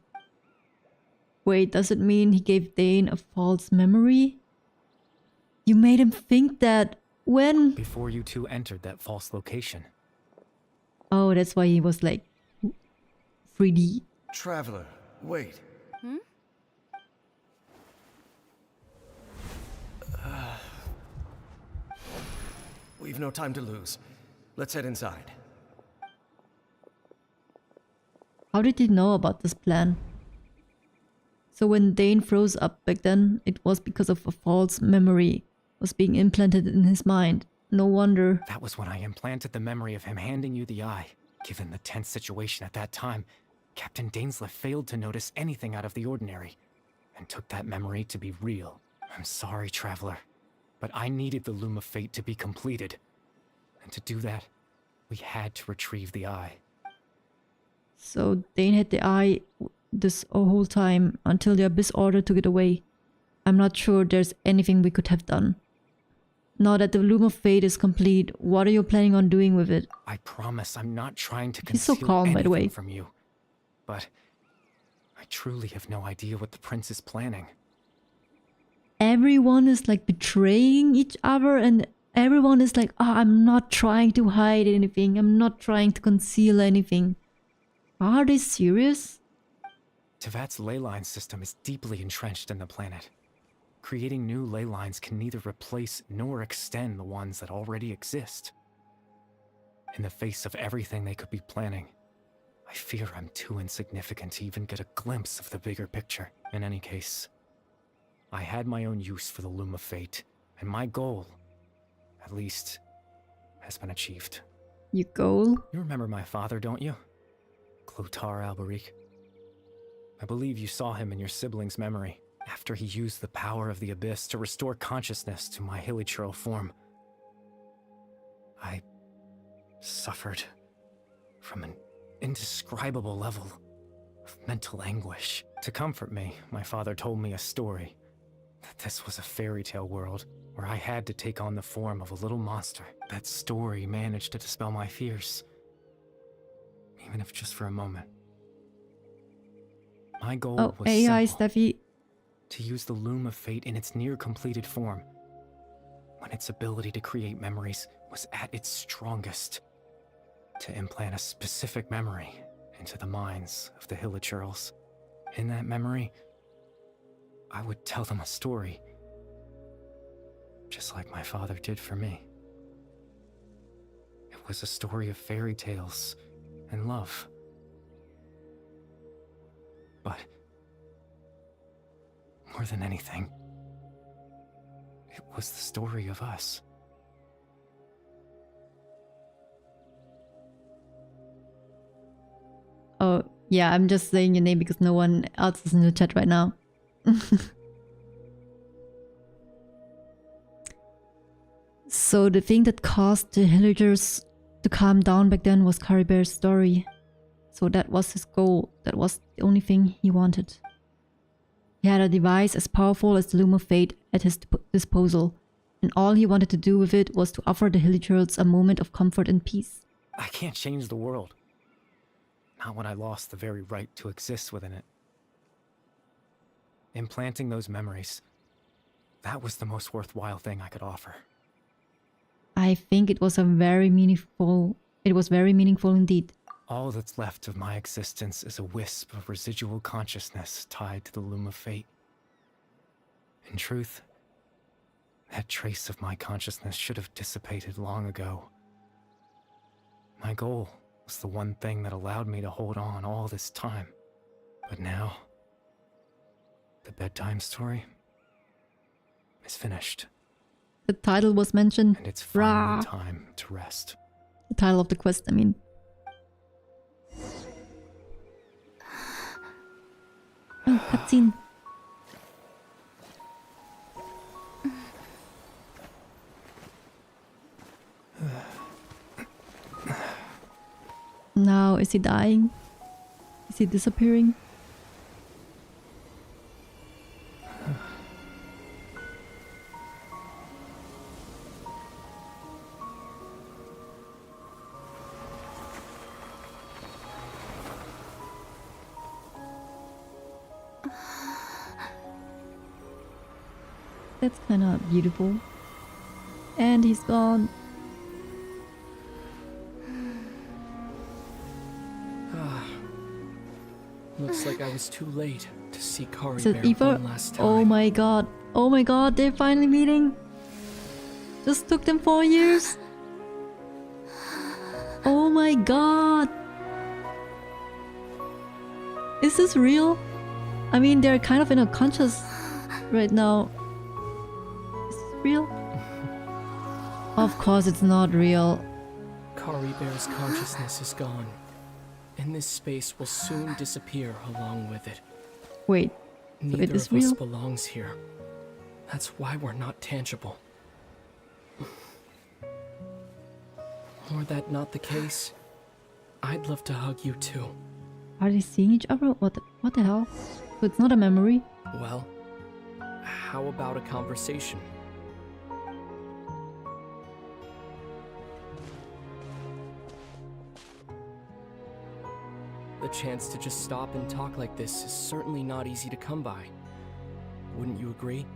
Wait, does it mean he gave Dane a false memory? You made him think that when? Before you two entered that false location. Oh, that's why he was like 3D. Traveler, wait. Hmm? We've no time to lose. Let's head inside. How did he know about this plan? So when Dane froze up back then, it was because of a false memory was being implanted in his mind. No wonder. That was when I implanted the memory of him handing you the eye. Given the tense situation at that time, Captain Dainsleif failed to notice anything out of the ordinary and took that memory to be real. I'm sorry, Traveler, but I needed the Loom of Fate to be completed. And to do that, we had to retrieve the eye. So Dane had the eye this whole time until the Abyss Order took it away. I'm not sure there's anything we could have done. Now that the Loom of Fate is complete, what are you planning on doing with it? I promise I'm not trying to He's so conceal calm, by the way. anything from you. But I truly have no idea what the prince is planning. Everyone is like betraying each other and everyone is like, oh, I'm not trying to hide anything. I'm not trying to conceal anything. Are they serious? Tevat's ley line system is deeply entrenched in the planet. Creating new ley lines can neither replace nor extend the ones that already exist. In the face of everything they could be planning, I fear I'm too insignificant to even get a glimpse of the bigger picture. In any case, I had my own use for the Loom of Fate, and my goal, at least, has been achieved. Your goal? You remember my father, don't you? Clotar Alberic. I believe you saw him in your sibling's memory, after he used the power of the Abyss to restore consciousness to my hilichurl form. I suffered from an indescribable level of mental anguish. To comfort me, my father told me a story, that this was a fairy tale world where I had to take on the form of a little monster. That story managed to dispel my fears, even if just for a moment. My goal was AI simple, Steffi. to use the Loom of Fate in its near-completed form, when its ability to create memories was at its strongest, to implant a specific memory into the minds of the hilichurls. In that memory, I would tell them a story, just like my father did for me. It was a story of fairy tales and love. But more than anything, it was the story of us. Oh, yeah, I'm just saying your name because no one else is in the chat right now. So the thing that caused the villagers to calm down back then was Caribear's story. So that was his goal. That was the only thing he wanted. He had a device as powerful as the Loom of Fate at his disposal, and all he wanted to do with it was to offer the hilichurls a moment of comfort and peace. I can't change the world. Not when I lost the very right to exist within it. Implanting those memories, that was the most worthwhile thing I could offer. I think it was very meaningful indeed. All that's left of my existence is a wisp of residual consciousness tied to the loom of fate. In truth, that trace of my consciousness should have dissipated long ago. My goal was the one thing that allowed me to hold on all this time. But now, the bedtime story is finished. The title was mentioned. And it's finally time to rest. The title of the quest, I mean. Oh, cutscene. Now, is he dying? Is he disappearing? That's kind of beautiful. And he's gone. Looks like I was too late to see Kari Is it Bear Eva? one last time. Oh my god. Oh my god, they're finally meeting. Just took them 4 years. Oh my god. Is this real? I mean, they're kind of in a conscious right now. Is this real? Of course it's not real. Kari Bear's consciousness is gone, and this space will soon disappear along with it. Wait, so Neither it is of us real? belongs here. That's why we're not tangible. Were that not the case, I'd love to hug you too. Are they seeing each other? What the hell? So it's not a memory? Well, how about a conversation? The chance to just stop and talk like this is certainly not easy to come by. Wouldn't you agree?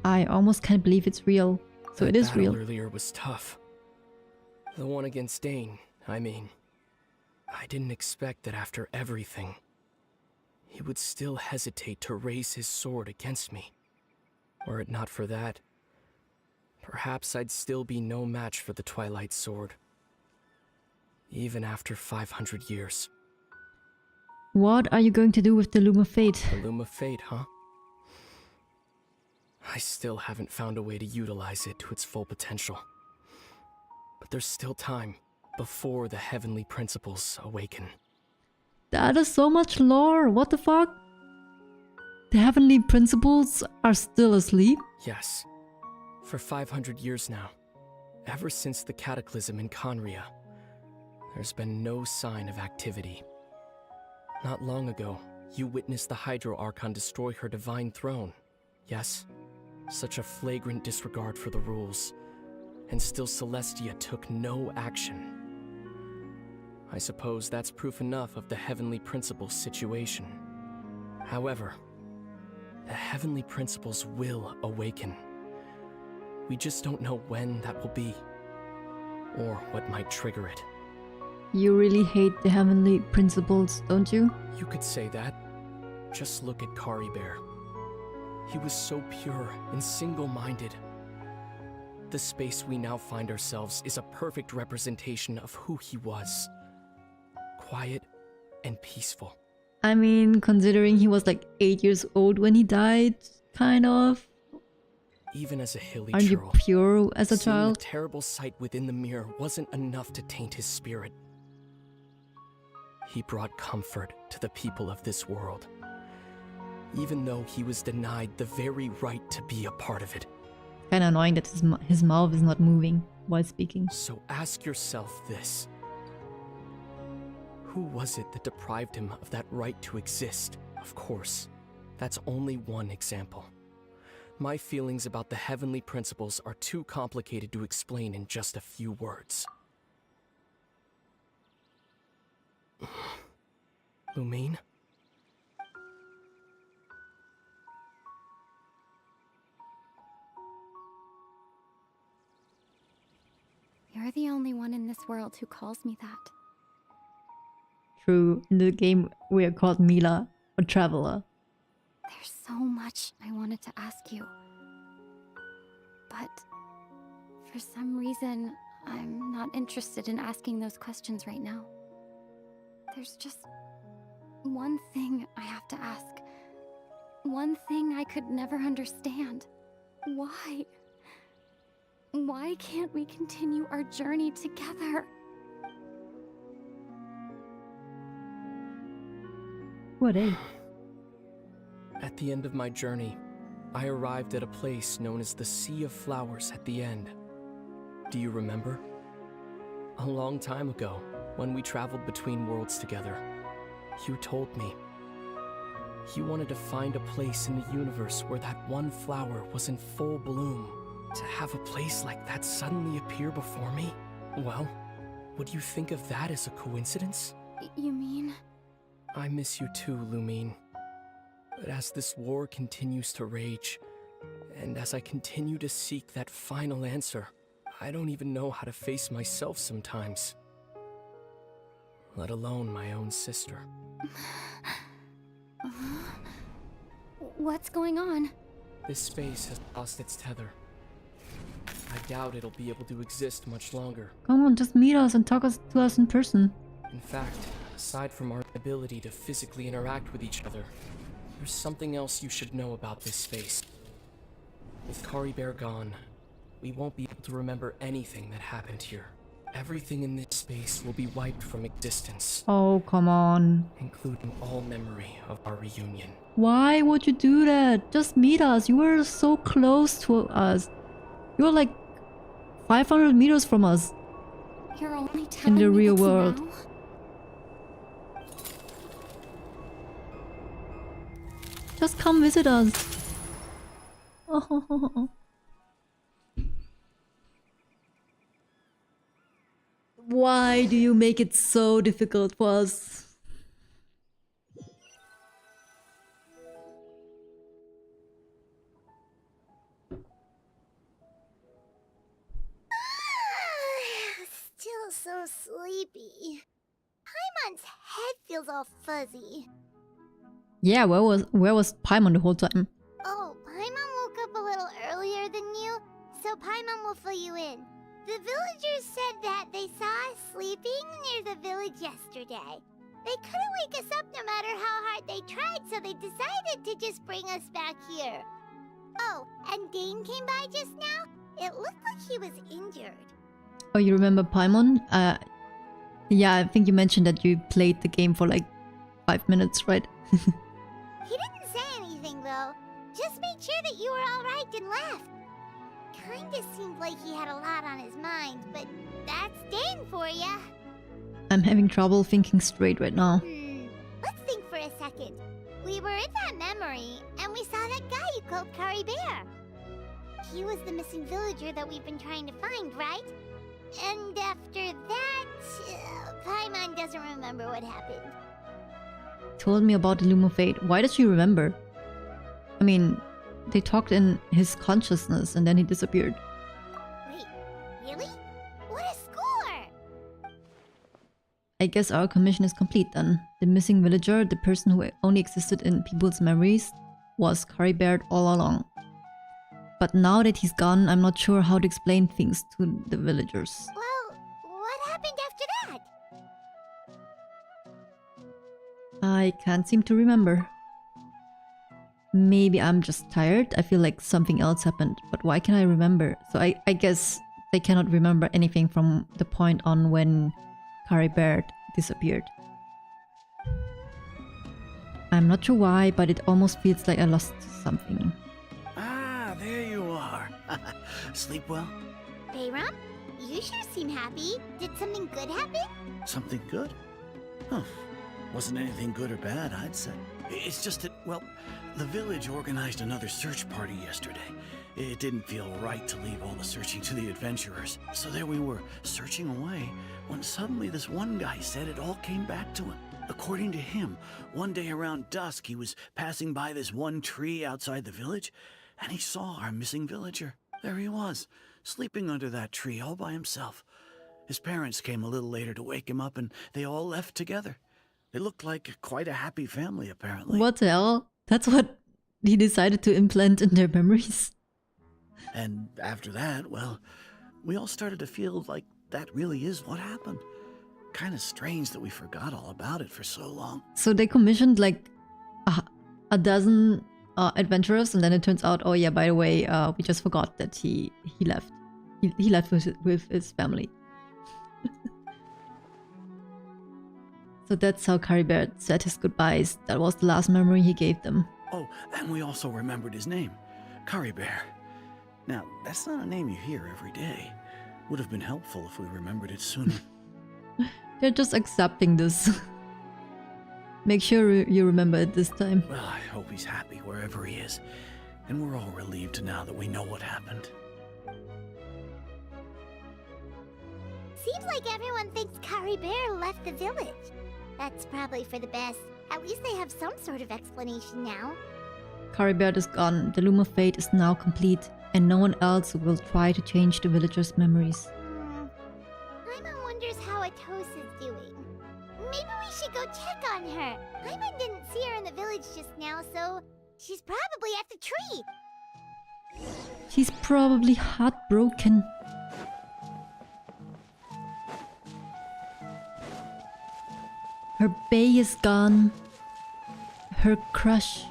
I almost can't believe it's real. So That it is battle real. earlier was tough. The one against Dane, I mean. I didn't expect that after everything, he would still hesitate to raise his sword against me. Were it not for that, perhaps I'd still be no match for the Twilight Sword. Even after 500 years. What are you going to do with the Loom of Fate? The Loom of Fate, huh? I still haven't found a way to utilize it to its full potential. But there's still time before the heavenly principles awaken. That is so much lore. What the fuck? The heavenly principles are still asleep? Yes. For 500 years now. Ever since the cataclysm in Conria, there's been no sign of activity. Not long ago, you witnessed the Hydro Archon destroy her divine throne. Yes? Such a flagrant disregard for the rules. And still Celestia took no action. I suppose that's proof enough of the Heavenly Principles situation. However, the Heavenly Principles will awaken. We just don't know when that will be, or what might trigger it. You really hate the heavenly principles, don't you? You could say that. Just look at Kari Bear. He was so pure and single-minded. The space we now find ourselves is a perfect representation of who he was. Quiet and peaceful. I mean, considering he was like 8 years old when he died, kind of. Even as a hilly Aren't you churl, pure as a seeing child? the terrible sight within the mirror wasn't enough to taint his spirit. He brought comfort to the people of this world, even though he was denied the very right to be a part of it. Kinda annoying that his mouth is not moving while speaking. So ask yourself this. Who was it that deprived him of that right to exist? Of course, that's only one example. My feelings about the heavenly principles are too complicated to explain in just a few words. Lumine? the only one in this world who calls me that. True, in the game we are called Mila, or Traveler. There's so much I wanted to ask you. But for some reason, I'm not interested in asking those questions right now. There's just one thing I have to ask. One thing I could never understand. Why? Why can't we continue our journey together? Who are they? At the end of my journey, I arrived at a place known as the Sea of Flowers at the end. Do you remember? A long time ago, when we traveled between worlds together, you told me you wanted to find a place in the universe where that one flower was in full bloom. To have a place like that suddenly appear before me? Well, would you think of that as a coincidence? You mean? I miss you too, Lumine. But as this war continues to rage, and as I continue to seek that final answer, I don't even know how to face myself sometimes. Let alone my own sister. What's going on? This space has lost its tether. I doubt it'll be able to exist much longer. Come on, just meet us and talk to us in person. In fact, aside from our ability to physically interact with each other, there's something else you should know about this space. With Kari Bear gone, we won't be able to remember anything that happened here. Everything in this space will be wiped from existence. Oh, come on. Including all memory of our reunion. Why would you do that? Just meet us. You were so close to us. You were like 500 meters from us. You're only telling in the me real this world. now? Just come visit us. Oh. Why do you make it so difficult for us? Still so sleepy. Paimon's head feels all fuzzy. Yeah, where was Paimon the whole time? Oh, Paimon woke up a little earlier than you, so Paimon will fill you in. The villagers said that they saw us sleeping near the village yesterday. They couldn't wake us up no matter how hard they tried, so they decided to just bring us back here. Oh, and Dane came by just now. It looked like he was injured. Oh, you remember Paimon? Yeah, I think you mentioned that you played the game for like 5 minutes, right? He didn't say anything though. Just made sure that you were alright and left. Kinda seemed like he had a lot on his mind, but that's Dane for ya. I'm having trouble thinking straight right now. Let's think for a second. We were in that memory, and we saw that guy you called Kari Bear. He was the missing villager that we've been trying to find, right? And after that, Paimon doesn't remember what happened. Told me about the Loom of Fate. Why does she remember? I mean, they talked in his consciousness and then he disappeared. Wait, really? What a score! I guess our commission is complete then. The missing villager, the person who only existed in people's memories, was Kari Bear all along. But now that he's gone, I'm not sure how to explain things to the villagers. Well, what happened after that? I can't seem to remember. Maybe I'm just tired. I feel like something else happened, but why can I remember? So I guess they cannot remember anything from the point on when Kari Bear disappeared. I'm not sure why, but it almost feels like I lost something. Ah, there you are. Sleep well? Bayram, you sure seem happy. Did something good happen? Something good? Huh. Wasn't anything good or bad, I'd say. It's just that, well, the village organized another search party yesterday. It didn't feel right to leave all the searching to the adventurers. So there we were, searching away, when suddenly this one guy said it all came back to him. According to him, one day around dusk, he was passing by this one tree outside the village, and he saw our missing villager. There he was, sleeping under that tree all by himself. His parents came a little later to wake him up, and they all left together. They looked like quite a happy family, apparently. What the hell? That's what he decided to implant in their memories. And after that, well, we all started to feel like that really is what happened. Kind of strange that we forgot all about it for so long. So they commissioned like a dozen adventurers, and then it turns out, oh yeah, by the way, we just forgot that he left. He left with his family. So that's how Caribert said his goodbyes. That was the last memory he gave them. Oh, and we also remembered his name, Caribert. Now, that's not a name you hear every day. Would have been helpful if we remembered it sooner. They're just accepting this. Make sure you remember it this time. Well, I hope he's happy wherever he is. And we're all relieved now that we know what happened. Seems like everyone thinks Caribert left the village. That's probably for the best. At least they have some sort of explanation now. Caribert is gone. The Loom of Fate is now complete, and no one else will try to change the villagers' memories. Paimon wonders how Atosa's doing. Maybe we should go check on her. Paimon didn't see her in the village just now, so she's probably at the tree. She's probably heartbroken. Her bae is gone. Her crush.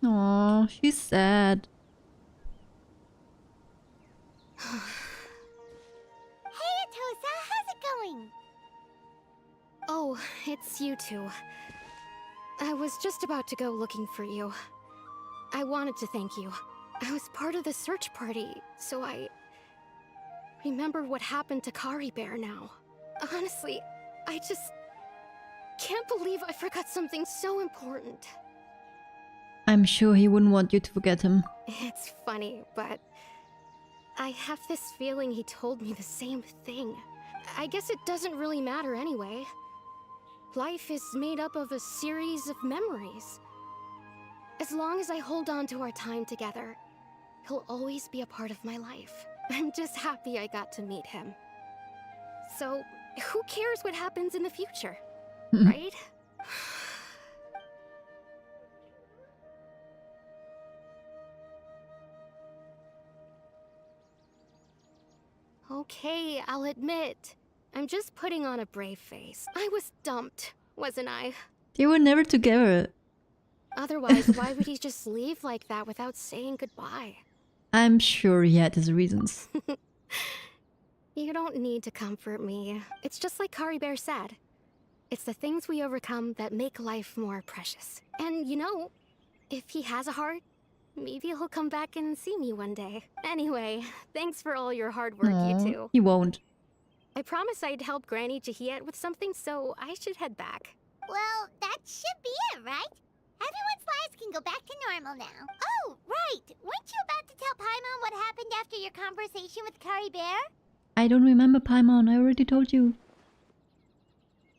Aww, she's sad. Hey, Atosa, how's it going? Oh, it's you two. I was just about to go looking for you. I wanted to thank you. I was part of the search party, so I remember what happened to Caribert now. Honestly, I just can't believe I forgot something so important. I'm sure he wouldn't want you to forget him. It's funny, but I have this feeling he told me the same thing. I guess it doesn't really matter anyway. Life is made up of a series of memories. As long as I hold on to our time together, he'll always be a part of my life. I'm just happy I got to meet him. So, who cares what happens in the future, right? Okay, I'll admit. I'm just putting on a brave face. I was dumped, wasn't I? They were never together. Otherwise, why would he just leave like that without saying goodbye? I'm sure he had his reasons. You don't need to comfort me. It's just like Caribert said. It's the things we overcome that make life more precious. And you know, if he has a heart, maybe he'll come back and see me one day. Anyway, thanks for all your hard work, Aww, you two. He won't. I promised I'd help Granny Jahiet with something, so I should head back. Well, that should be it, right? Everyone's lives can go back to normal now. Oh, right! Weren't you about to tell Paimon what happened after your conversation with Caribert? I don't remember Paimon, I already told you.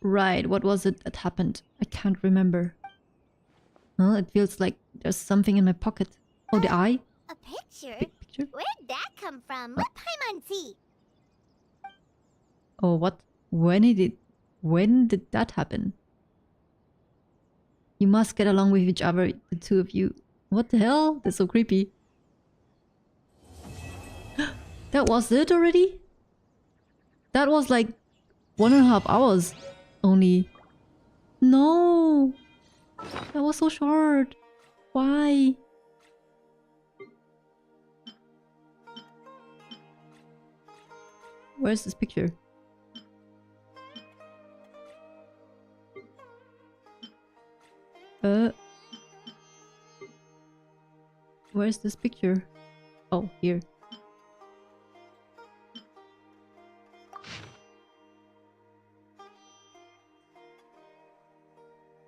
Right, what was it that happened? I can't remember. Well, it feels like there's something in my pocket. Oh, the eye? A picture? Big picture? Where'd that come from? Let Paimon see. Oh, what? When did that happen? You must get along with each other, the two of you. What the hell? That's so creepy. That was it already? That was like 1.5 hours only. No! That was so short. Why? Where's this picture? Where's this picture? Oh, here.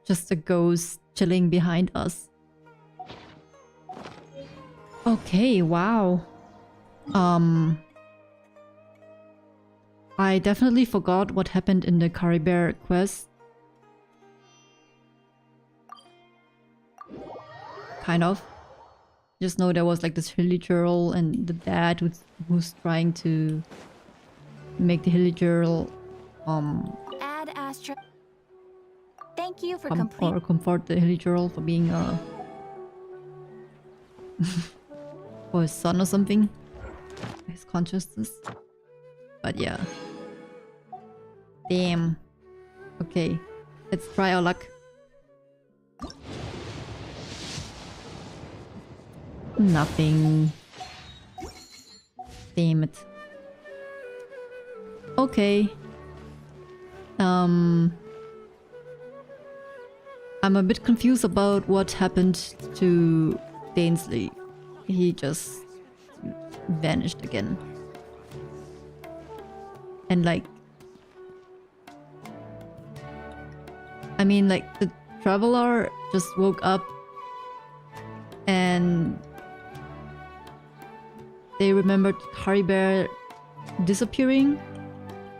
Just a ghost chilling behind us. Okay, wow. I definitely forgot what happened in the Caribert quest. kind of. Just know there was like this hilly girl and the dad who's trying to make the hilly girl Add Astra. Thank you for comfort the hilly girl for being for his son or something, his consciousness. But yeah, damn. Okay, let's try our luck. Nothing. Damn it. Okay. I'm a bit confused about what happened to Dainsley. He just vanished again. And like... I mean, like, the traveler just woke up and they remembered Haribear disappearing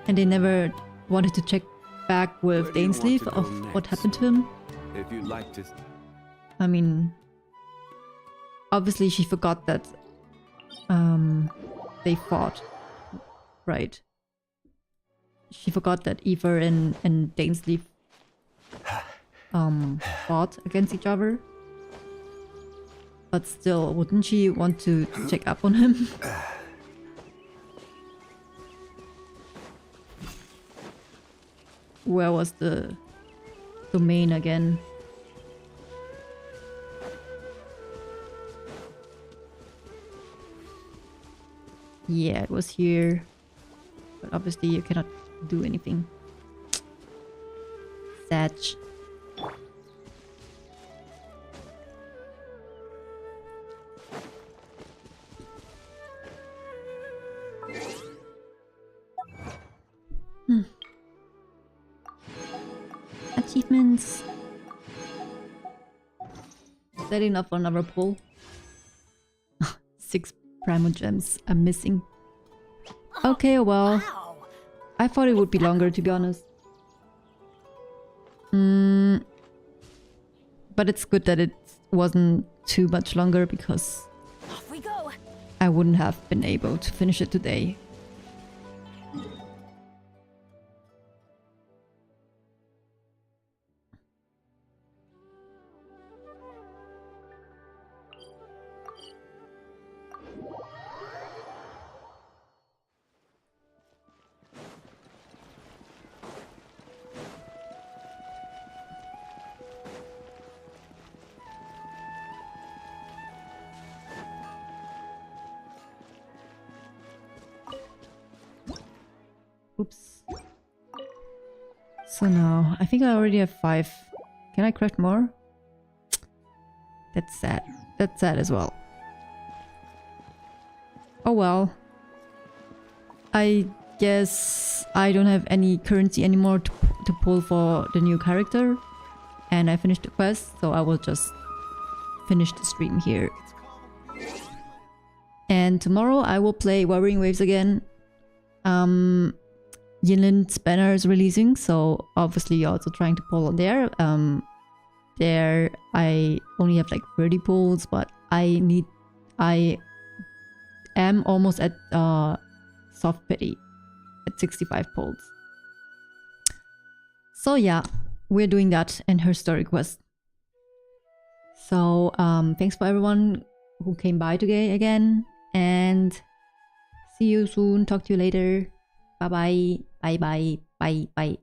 and they never wanted to check back with Dainsley of what happened to him. If you'd like to... I mean, obviously she forgot that they fought, right? She forgot that Eva and Dainsley fought against each other. But still, wouldn't she want to check up on him? Where was the domain again? Yeah, it was here. But obviously you cannot do anything. Sad. Achievements. Is that enough for another pull? 6 Primo Gems I'm missing. Okay, well. I thought it would be longer, to be honest. But it's good that it wasn't too much longer because Off we go. I wouldn't have been able to finish it today. Oops. So now, I think I already have 5. Can I craft more? That's sad. That's sad as well. Oh well. I guess I don't have any currency anymore to pull for the new character. And I finished the quest, so I will just finish the stream here. And tomorrow I will play Wuthering Waves again. Yinlin's banner is releasing, so obviously also trying to pull on there. There I only have like 30 pulls, but I am almost at soft pity at 65 pulls. So yeah, we're doing that in her story quest. So thanks for everyone who came by today again, and see you soon. Talk to you later. Bye bye. Bye bye. Bye bye.